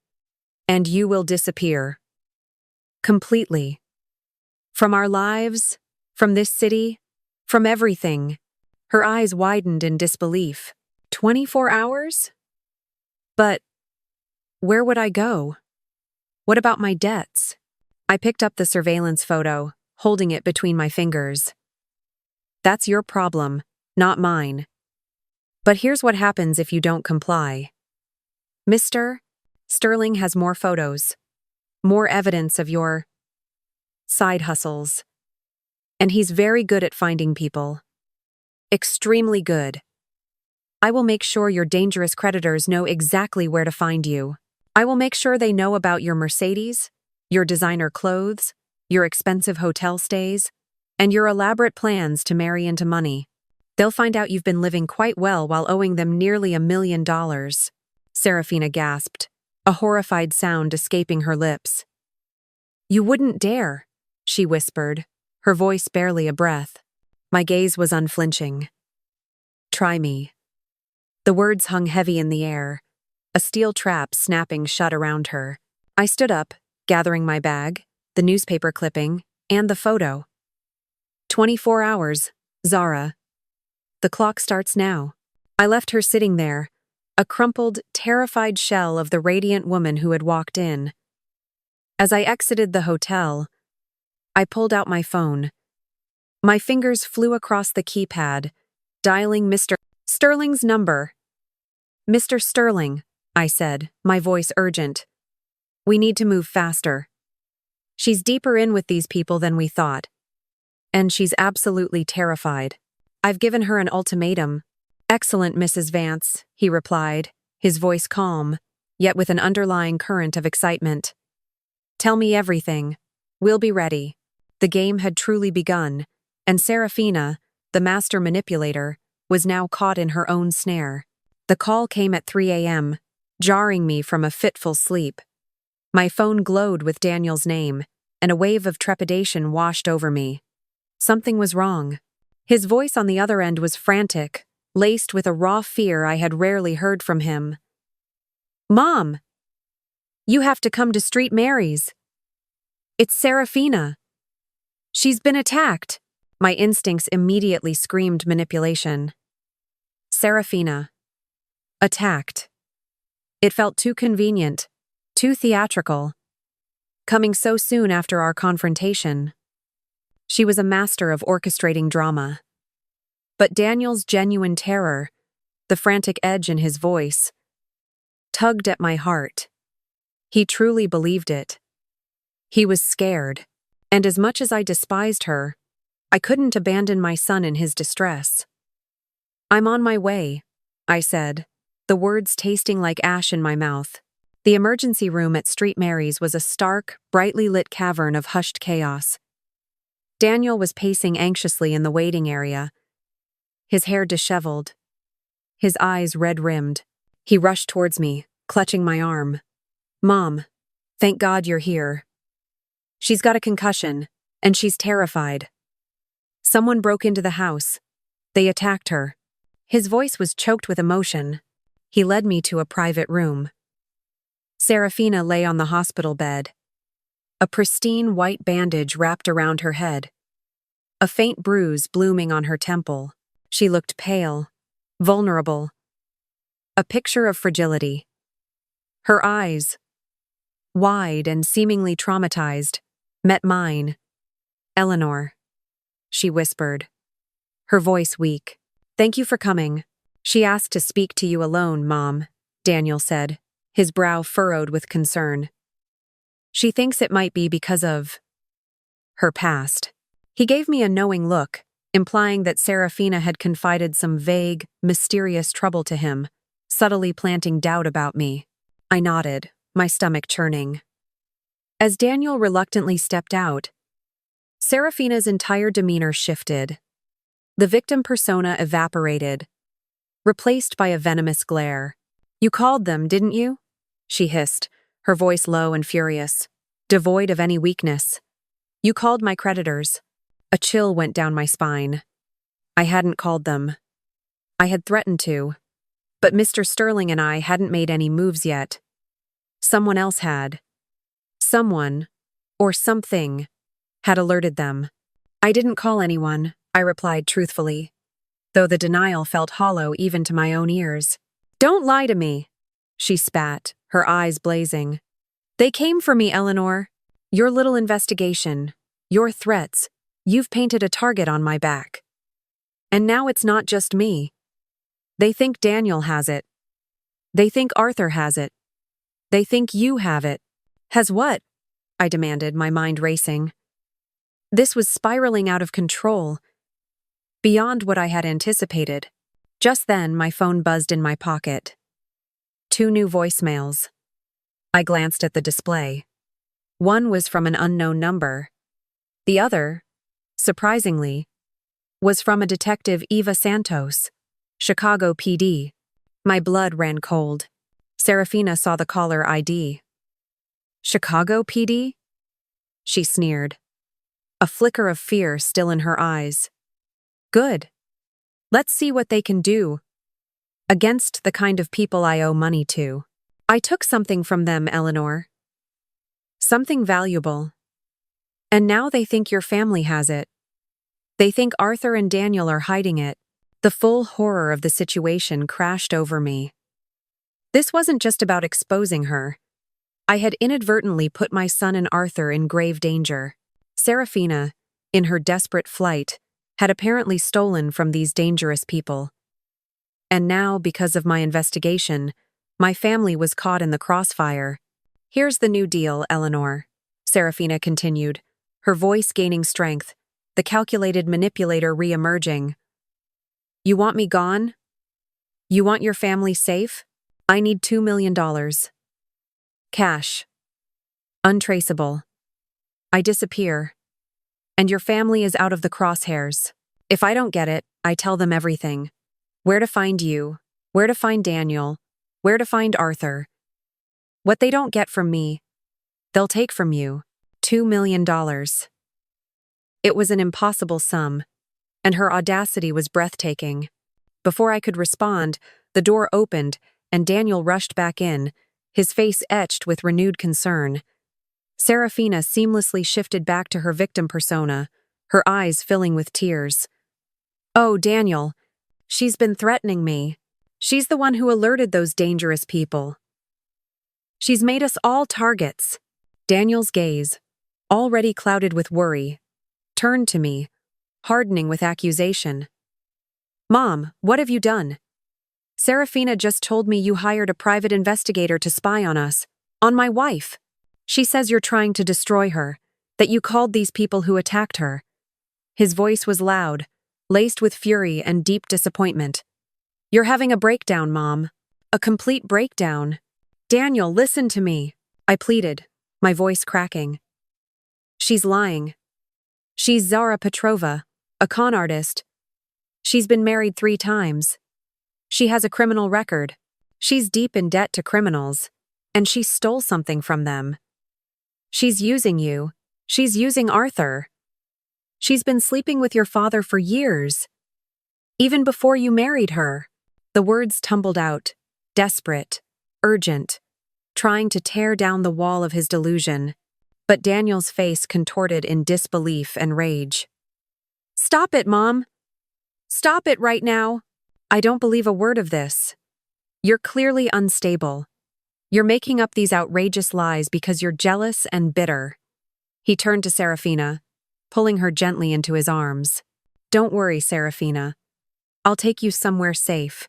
And you will disappear. Completely. From our lives, from this city, from everything. Her eyes widened in disbelief. 24 hours? But where would I go? What about my debts? I picked up the surveillance photo, holding it between my fingers. That's your problem, not mine. But here's what happens if you don't comply. Mr. Sterling has more photos, more evidence of your side hustles. And he's very good at finding people. Extremely good. I will make sure your dangerous creditors know exactly where to find you. I will make sure they know about your Mercedes, your designer clothes, your expensive hotel stays, and your elaborate plans to marry into money. They'll find out you've been living quite well while owing them nearly $1 million. Seraphina gasped, a horrified sound escaping her lips. You wouldn't dare, she whispered, her voice barely a breath. My gaze was unflinching. Try me. The words hung heavy in the air, a steel trap snapping shut around her. I stood up, gathering my bag, the newspaper clipping, and the photo. 24 hours, Zara. The clock starts now. I left her sitting there, a crumpled, terrified shell of the radiant woman who had walked in. As I exited the hotel, I pulled out my phone. My fingers flew across the keypad, dialing Mr. Sterling's number. Mr. Sterling, I said, my voice urgent. We need to move faster. She's deeper in with these people than we thought. And she's absolutely terrified. I've given her an ultimatum. Excellent, Mrs. Vance, he replied, his voice calm, yet with an underlying current of excitement. Tell me everything. We'll be ready. The game had truly begun, and Seraphina, the master manipulator, was now caught in her own snare. The call came at 3 a.m., jarring me from a fitful sleep. My phone glowed with Daniel's name, and a wave of trepidation washed over me. Something was wrong. His voice on the other end was frantic, laced with a raw fear I had rarely heard from him. Mom! You have to come to Street Mary's. It's Seraphina. She's been attacked. My instincts immediately screamed manipulation. Seraphina. Attacked. It felt too convenient, too theatrical. Coming so soon after our confrontation. She was a master of orchestrating drama. But Daniel's genuine terror, the frantic edge in his voice, tugged at my heart. He truly believed it. He was scared, and as much as I despised her, I couldn't abandon my son in his distress. I'm on my way, I said, the words tasting like ash in my mouth. The emergency room at Street Mary's was a stark, brightly lit cavern of hushed chaos. Daniel was pacing anxiously in the waiting area, his hair disheveled, his eyes red-rimmed. He rushed towards me, clutching my arm. Mom, thank God you're here. She's got a concussion. And she's terrified. Someone broke into the house. They attacked her. His voice was choked with emotion. He led me to a private room. Seraphina lay on the hospital bed. A pristine white bandage wrapped around her head. A faint bruise blooming on her temple. She looked pale, vulnerable. A picture of fragility. Her eyes, wide and seemingly traumatized, met mine. "Eleanor," she whispered, her voice weak. "Thank you for coming. She asked to speak to you alone, Mom," Daniel said, his brow furrowed with concern. "She thinks it might be because of her past." He gave me a knowing look, implying that Seraphina had confided some vague, mysterious trouble to him, subtly planting doubt about me. I nodded, my stomach churning. As Daniel reluctantly stepped out, Seraphina's entire demeanor shifted. The victim persona evaporated, replaced by a venomous glare. "You called them, didn't you?" she hissed, her voice low and furious, devoid of any weakness. "You called my creditors." A chill went down my spine. I hadn't called them. I had threatened to. But Mr. Sterling and I hadn't made any moves yet. Someone else had. Someone, or something, had alerted them. "I didn't call anyone," I replied truthfully, though the denial felt hollow even to my own ears. "Don't lie to me," she spat, her eyes blazing. "They came for me, Eleanor. Your little investigation, your threats, you've painted a target on my back. And now it's not just me. They think Daniel has it. They think Arthur has it. They think you have it." "Has what?" I demanded, my mind racing. This was spiraling out of control, beyond what I had anticipated. Just then, my phone buzzed in my pocket. 2 new voicemails. I glanced at the display. One was from an unknown number. The other, surprisingly, was from a detective, Eva Santos, Chicago PD. My blood ran cold. Seraphina saw the caller ID. "Chicago PD?" she sneered, a flicker of fear still in her eyes. "Good. Let's see what they can do against the kind of people I owe money to. I took something from them, Eleanor. Something valuable. And now they think your family has it. They think Arthur and Daniel are hiding it." The full horror of the situation crashed over me. This wasn't just about exposing her. I had inadvertently put my son and Arthur in grave danger. Seraphina, in her desperate flight, had apparently stolen from these dangerous people. And now, because of my investigation, my family was caught in the crossfire. "Here's the new deal, Eleanor," Seraphina continued, her voice gaining strength, the calculated manipulator re-emerging. "You want me gone? You want your family safe? I need $2 million. Cash. Untraceable. I disappear. And your family is out of the crosshairs. If I don't get it, I tell them everything. Where to find you, where to find Daniel, where to find Arthur. What they don't get from me, they'll take from you. $2 million. It was an impossible sum, and her audacity was breathtaking. Before I could respond, the door opened, and Daniel rushed back in, his face etched with renewed concern. Seraphina seamlessly shifted back to her victim persona, her eyes filling with tears. "Oh, Daniel, she's been threatening me. She's the one who alerted those dangerous people. She's made us all targets." Daniel's gaze, already clouded with worry, turned to me, hardening with accusation. "Mom, what have you done? Seraphina just told me you hired a private investigator to spy on us, on my wife. She says you're trying to destroy her, that you called these people who attacked her." His voice was loud, laced with fury and deep disappointment. "You're having a breakdown, Mom. A complete breakdown. Daniel, listen to me," I pleaded, my voice cracking. "She's lying. She's Zara Petrova, a con artist. She's been married 3 times. She has a criminal record. She's deep in debt to criminals, and she stole something from them. She's using you. She's using Arthur." She's been sleeping with your father for years. Even before you married her." The words tumbled out, desperate, urgent, trying to tear down the wall of his delusion. But Daniel's face contorted in disbelief and rage. "Stop it, Mom! Stop it right now! I don't believe a word of this. You're clearly unstable. You're making up these outrageous lies because you're jealous and bitter." He turned to Seraphina, pulling her gently into his arms. "Don't worry, Seraphina. I'll take you somewhere safe.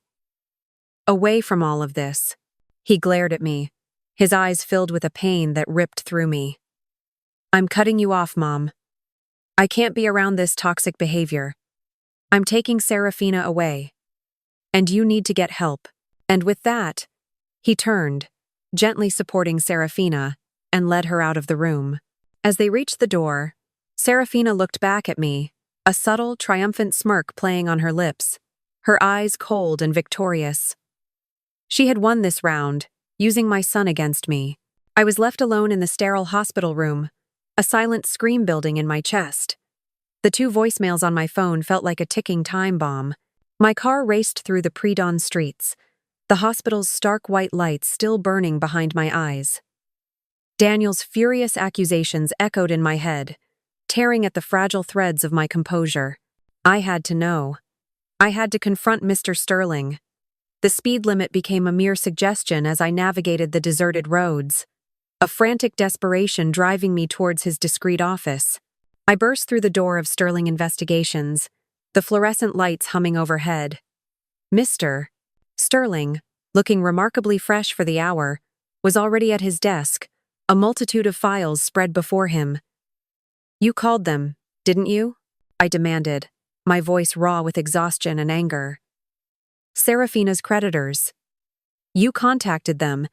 Away from all of this." He glared at me, his eyes filled with a pain that ripped through me. "I'm cutting you off, Mom. I can't be around this toxic behavior. I'm taking Seraphina away. And you need to get help." And with that, he turned, gently supporting Seraphina, and led her out of the room. As they reached the door, Seraphina looked back at me, a subtle, triumphant smirk playing on her lips, her eyes cold and victorious. She had won this round, using my son against me. I was left alone in the sterile hospital room, a silent scream building in my chest. The 2 voicemails on my phone felt like a ticking time bomb. My car raced through the pre-dawn streets, the hospital's stark white lights still burning behind my eyes. Daniel's furious accusations echoed in my head, tearing at the fragile threads of my composure. I had to know. I had to confront Mr. Sterling. The speed limit became a mere suggestion as I navigated the deserted roads, a frantic desperation driving me towards his discreet office. I burst through the door of Sterling Investigations, the fluorescent lights humming overhead. Mr. Sterling, looking remarkably fresh for the hour, was already at his desk, a multitude of files spread before him. "You called them, didn't you?" I demanded, my voice raw with exhaustion and anger. "Seraphina's creditors. You contacted them,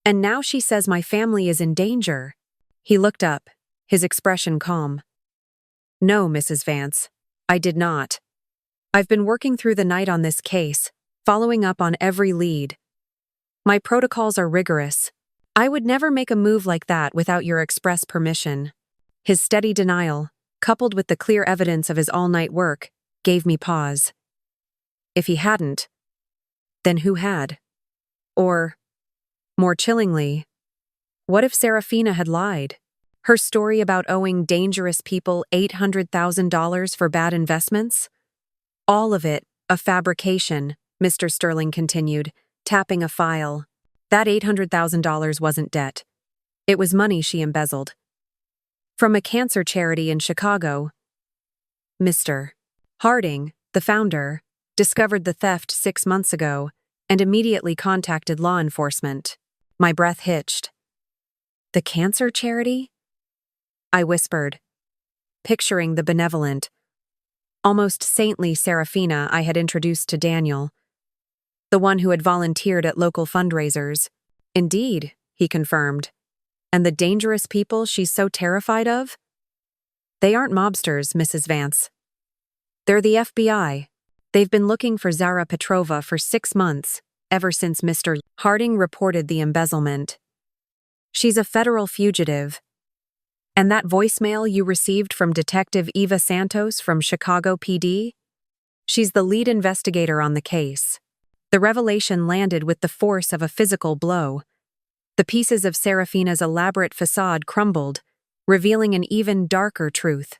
and now she says my family is in danger." He looked up, his expression calm. "No, Mrs. Vance, I did not. I've been working through the night on this case, following up on every lead. My protocols are rigorous. I would never make a move like that without your express permission." His steady denial, coupled with the clear evidence of his all-night work, gave me pause. If he hadn't, then who had? Or, more chillingly, what if Seraphina had lied? Her story about owing dangerous people $800,000 for bad investments? All of it a fabrication, Mr. Sterling continued, tapping a file. That $800,000 wasn't debt. It was money she embezzled. From a cancer charity in Chicago. Mr. Harding, the founder, discovered the theft 6 months ago and immediately contacted law enforcement. My breath hitched. "The cancer charity?" I whispered, picturing the benevolent, almost saintly Seraphina I had introduced to Daniel, the one who had volunteered at local fundraisers. "Indeed," he confirmed. "And the dangerous people she's so terrified of? They aren't mobsters, Mrs. Vance. They're the FBI. They've been looking for Zara Petrova for 6 months, ever since Mr. Harding reported the embezzlement. She's a federal fugitive. And that voicemail you received from Detective Eva Santos from Chicago PD? She's the lead investigator on the case." The revelation landed with the force of a physical blow. The pieces of Seraphina's elaborate facade crumbled, revealing an even darker truth.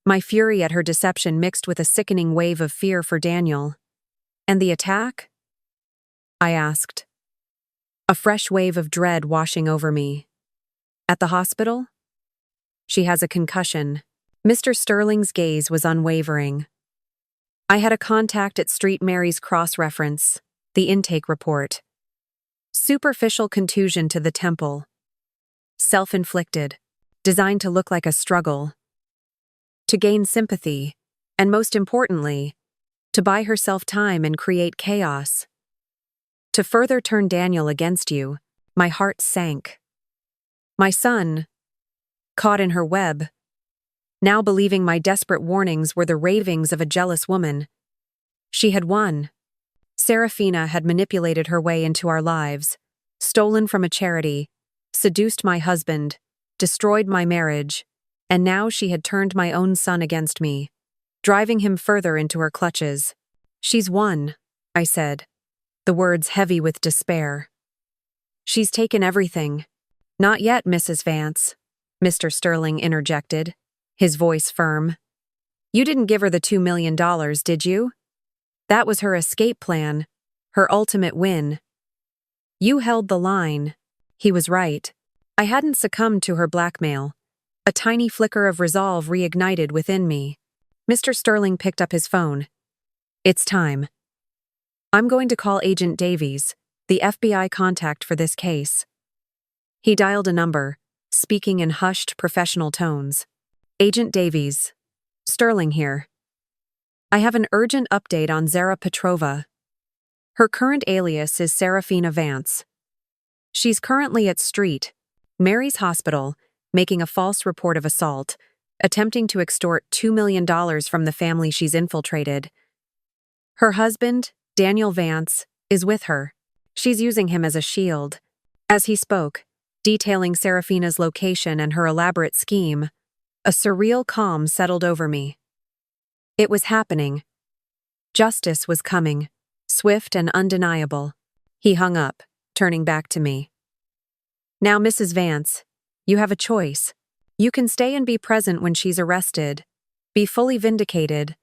My fury at her deception mixed with a sickening wave of fear for Daniel. "And the attack?" I asked, a fresh wave of dread washing over me. "At the hospital?" "She has a concussion." Mr. Sterling's gaze was unwavering. "I had a contact at St. Mary's cross-reference, the intake report. Superficial contusion to the temple. Self-inflicted, designed to look like a struggle. To gain sympathy, and most importantly, to buy herself time and create chaos. To further turn Daniel against you, my heart sank. My son, caught in her web, now believing my desperate warnings were the ravings of a jealous woman. She had won. Seraphina had manipulated her way into our lives, stolen from a charity, seduced my husband, destroyed my marriage, And now she had turned my own son against me, driving him further into her clutches. "She's won," I said, the words heavy with despair. "She's taken everything." "Not yet, Mrs. Vance," Mr. Sterling interjected, his voice firm. "You didn't give her the $2 million, did you? That was her escape plan, her ultimate win. You held the line." He was right. I hadn't succumbed to her blackmail. A tiny flicker of resolve reignited within me. Mr. Sterling picked up his phone. "It's time. I'm going to call Agent Davies, the FBI contact for this case." He dialed a number, speaking in hushed, professional tones. "Agent Davies. Sterling here. I have an urgent update on Zara Petrova. Her current alias is Seraphina Vance. She's currently at Mary's Hospital, making a false report of assault, attempting to extort $2 million from the family she's infiltrated. Her husband, Daniel Vance, is with her. She's using him as a shield." As he spoke, detailing Seraphina's location and her elaborate scheme, a surreal calm settled over me. It was happening. Justice was coming, swift and undeniable. He hung up, turning back to me. "Now, Mrs. Vance, you have a choice. You can stay and be present when she's arrested, be fully vindicated,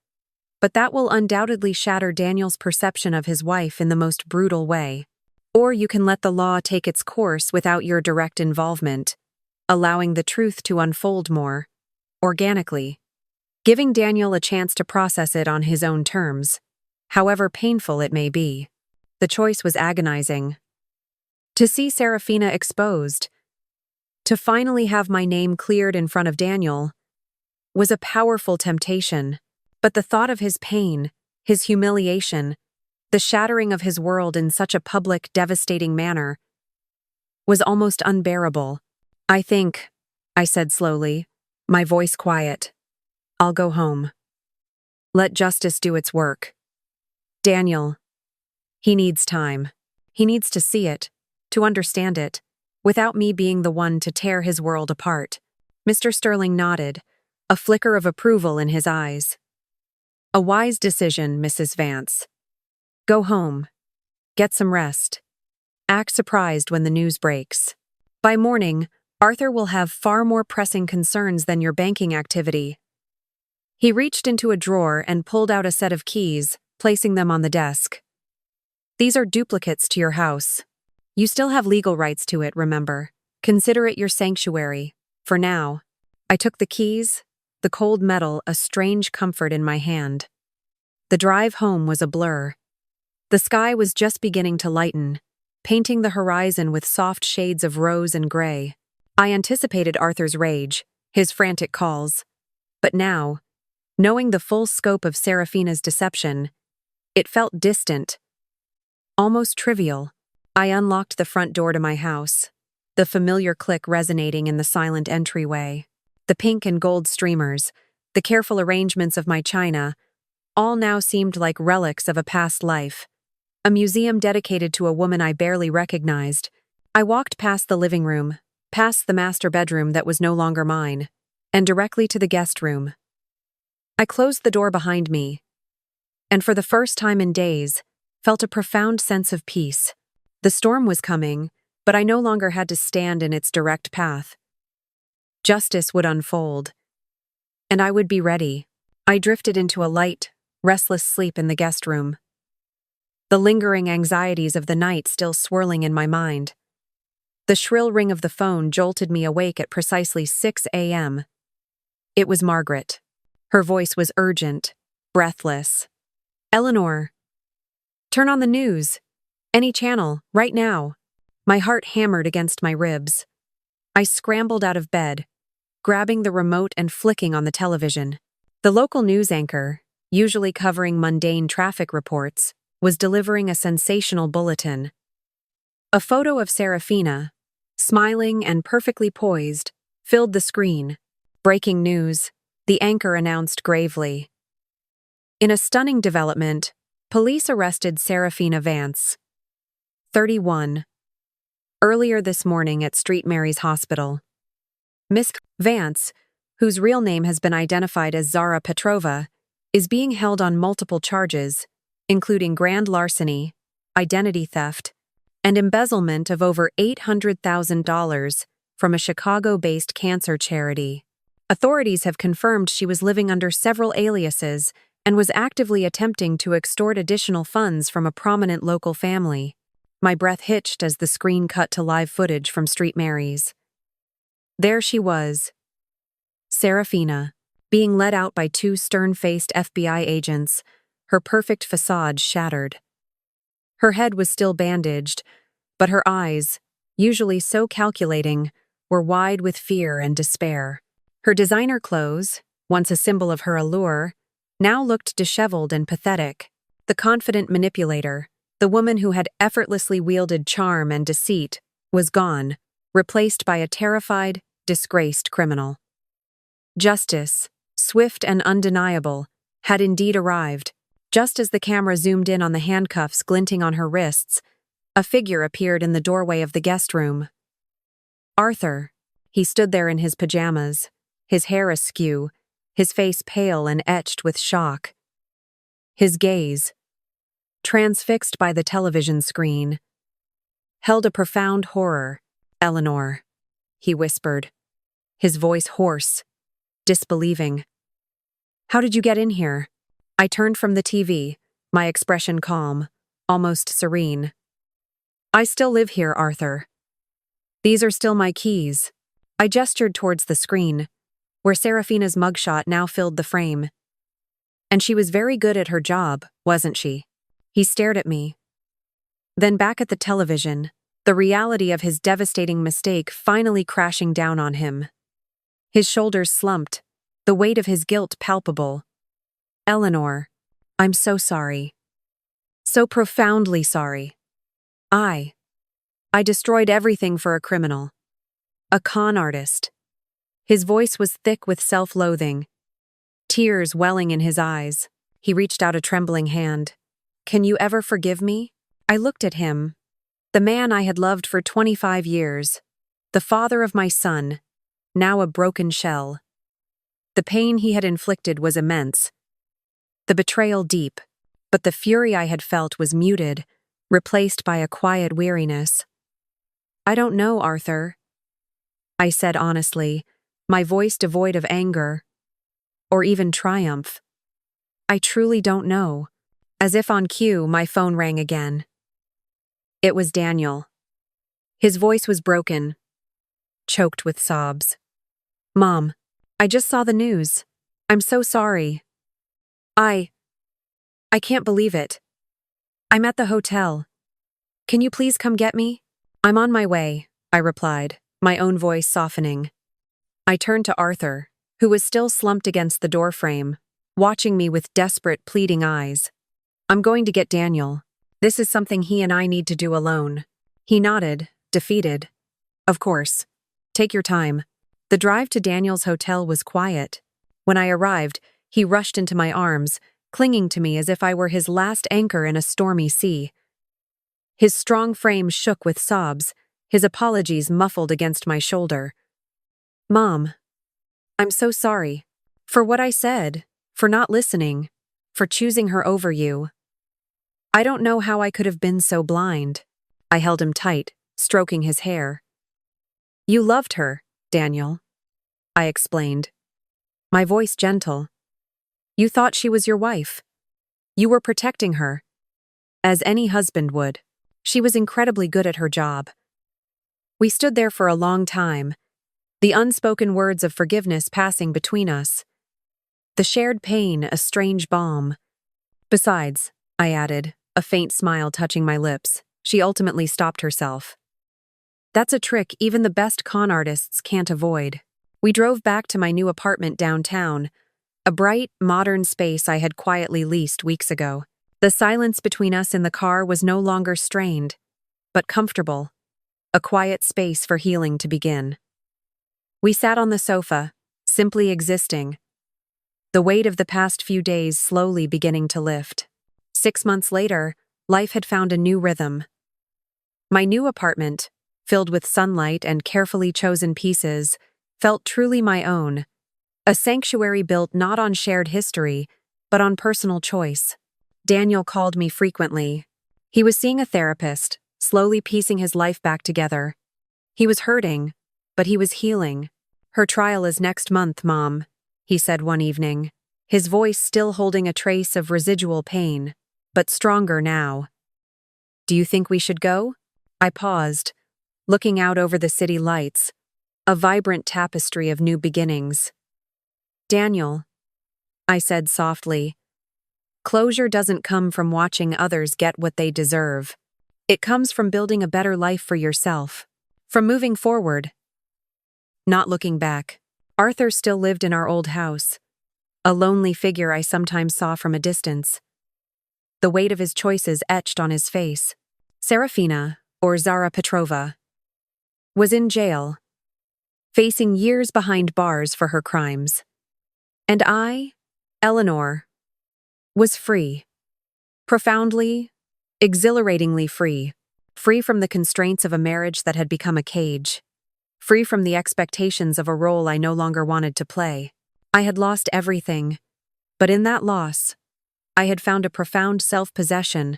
but that will undoubtedly shatter Daniel's perception of his wife in the most brutal way. Or you can let the law take its course without your direct involvement, allowing the truth to unfold more organically, giving Daniel a chance to process it on his own terms, however painful it may be." The choice was agonizing. To see Seraphina exposed, to finally have my name cleared in front of Daniel, was a powerful temptation, but the thought of his pain, his humiliation, the shattering of his world in such a public, devastating manner, was almost unbearable. I said slowly, my voice quiet. "I'll go home. Let justice do its work. Daniel, he needs time. He needs to see it, to understand it, without me being the one to tear his world apart." Mr. Sterling nodded, a flicker of approval in his eyes. "A wise decision, Mrs. Vance. Go home. Get some rest. Act surprised when the news breaks. By morning, Arthur will have far more pressing concerns than your banking activity." He reached into a drawer and pulled out a set of keys, placing them on the desk. "These are duplicates to your house. You still have legal rights to it, remember. Consider it your sanctuary. For now." I took the keys, the cold metal a strange comfort in my hand. The drive home was a blur. The sky was just beginning to lighten, painting the horizon with soft shades of rose and gray. I anticipated Arthur's rage, his frantic calls. But now, knowing the full scope of Seraphina's deception, it felt distant, almost trivial. I unlocked the front door to my house, the familiar click resonating in the silent entryway. The pink and gold streamers, the careful arrangements of my china, all now seemed like relics of a past life, a museum dedicated to a woman I barely recognized. I walked past the living room, past the master bedroom that was no longer mine, and directly to the guest room. I closed the door behind me, and for the first time in days, felt a profound sense of peace. The storm was coming, but I no longer had to stand in its direct path. Justice would unfold, and I would be ready. I drifted into a light, restless sleep in the guest room, the lingering anxieties of the night still swirling in my mind. The shrill ring of the phone jolted me awake at precisely 6 a.m. It was Margaret. Her voice was urgent, breathless. "Eleanor, turn on the news. Any channel, right now." My heart hammered against my ribs. I scrambled out of bed, grabbing the remote and flicking on the television. The local news anchor, usually covering mundane traffic reports, was delivering a sensational bulletin. A photo of Seraphina, smiling and perfectly poised, filled the screen. "Breaking news," the anchor announced gravely. In a stunning development, police arrested Seraphina Vance, 31, earlier this morning at Mary's Hospital. Miss Vance, whose real name has been identified as Zara Petrova, is being held on multiple charges, including grand larceny, identity theft, and embezzlement of over $800,000 from a Chicago-based cancer charity. Authorities have confirmed she was living under several aliases and was actively attempting to extort additional funds from a prominent local family. My breath hitched as the screen cut to live footage from Street Mary's. There she was, Seraphina, being led out by two stern-faced FBI agents, her perfect facade shattered. Her head was still bandaged, but her eyes, usually so calculating, were wide with fear and despair. Her designer clothes, once a symbol of her allure, now looked disheveled and pathetic. The confident manipulator, the woman who had effortlessly wielded charm and deceit, was gone, replaced by a terrified, disgraced criminal. Justice, swift and undeniable, had indeed arrived. Just as the camera zoomed in on the handcuffs glinting on her wrists, a figure appeared in the doorway of the guest room. Arthur. He stood there in his pajamas, his hair askew, his face pale and etched with shock. His gaze, transfixed by the television screen, held a profound horror. "Eleanor," he whispered, his voice hoarse, disbelieving. "How did you get in here?" I turned from the TV, my expression calm, almost serene. "I still live here, Arthur. These are still my keys." I gestured towards the screen, where Seraphina's mugshot now filled the frame. "And she was very good at her job, wasn't she?" He stared at me. Then back at the television, the reality of his devastating mistake finally crashing down on him. His shoulders slumped, the weight of his guilt palpable. "Eleanor, I'm so sorry. So profoundly sorry. I destroyed everything for a criminal. A con artist." His voice was thick with self-loathing, tears welling in his eyes. He reached out a trembling hand. "Can you ever forgive me?" I looked at him, the man I had loved for 25 years, the father of my son, now a broken shell. The pain he had inflicted was immense, the betrayal deep, but the fury I had felt was muted, replaced by a quiet weariness. "I don't know, Arthur," I said honestly, my voice devoid of anger or even triumph. "I truly don't know." As if on cue, my phone rang again. It was Daniel. His voice was broken, choked with sobs. "Mom, I just saw the news. I'm so sorry. I can't believe it. I'm at the hotel. Can you please come get me?" "I'm on my way," I replied, my own voice softening. I turned to Arthur, who was still slumped against the doorframe, watching me with desperate, pleading eyes. "I'm going to get Daniel. This is something he and I need to do alone." He nodded, defeated. "Of course. Take your time." The drive to Daniel's hotel was quiet. When I arrived, he rushed into my arms, clinging to me as if I were his last anchor in a stormy sea. His strong frame shook with sobs, his apologies muffled against my shoulder. "Mom, I'm so sorry. For what I said, for not listening, for choosing her over you. I don't know how I could have been so blind." I held him tight, stroking his hair. "You loved her, Daniel," I explained, my voice gentle. "You thought she was your wife. You were protecting her, as any husband would. She was incredibly good at her job." We stood there for a long time, the unspoken words of forgiveness passing between us. The shared pain a strange balm. "Besides," I added, a faint smile touching my lips, she ultimately stopped herself. "That's a trick even the best con artists can't avoid." We drove back to my new apartment downtown, a bright, modern space I had quietly leased weeks ago. The silence between us in the car was no longer strained, but comfortable, a quiet space for healing to begin. We sat on the sofa, simply existing, the weight of the past few days slowly beginning to lift. 6 months later, life had found a new rhythm. My new apartment, filled with sunlight and carefully chosen pieces, felt truly my own, A sanctuary built not on shared history, but on personal choice. Daniel called me frequently. He was seeing a therapist, slowly piecing his life back together. He was hurting, but he was healing. "Her trial is next month, Mom," he said one evening, his voice still holding a trace of residual pain, but stronger now. "Do you think we should go?" I paused, looking out over the city lights, a vibrant tapestry of new beginnings. "Daniel," I said softly, "closure doesn't come from watching others get what they deserve. It comes from building a better life for yourself, from moving forward." Not looking back, Arthur still lived in our old house, a lonely figure I sometimes saw from a distance, the weight of his choices etched on his face. Seraphina, or Zara Petrova, was in jail, facing years behind bars for her crimes. And I, Eleanor, was free. Profoundly, exhilaratingly free. Free from the constraints of a marriage that had become a cage. Free from the expectations of a role I no longer wanted to play. I had lost everything, but in that loss, I had found a profound self-possession,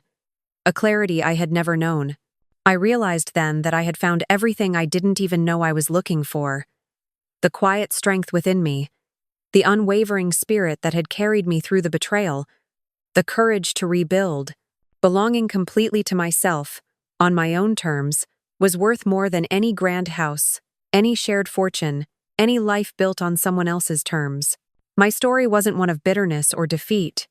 a clarity I had never known. I realized then that I had found everything I didn't even know I was looking for. The quiet strength within me, the unwavering spirit that had carried me through the betrayal, the courage to rebuild, belonging completely to myself, on my own terms, was worth more than any grand house, any shared fortune, any life built on someone else's terms. My story wasn't one of bitterness or defeat.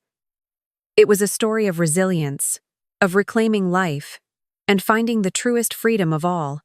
It was a story of resilience, of reclaiming life, and finding the truest freedom of all.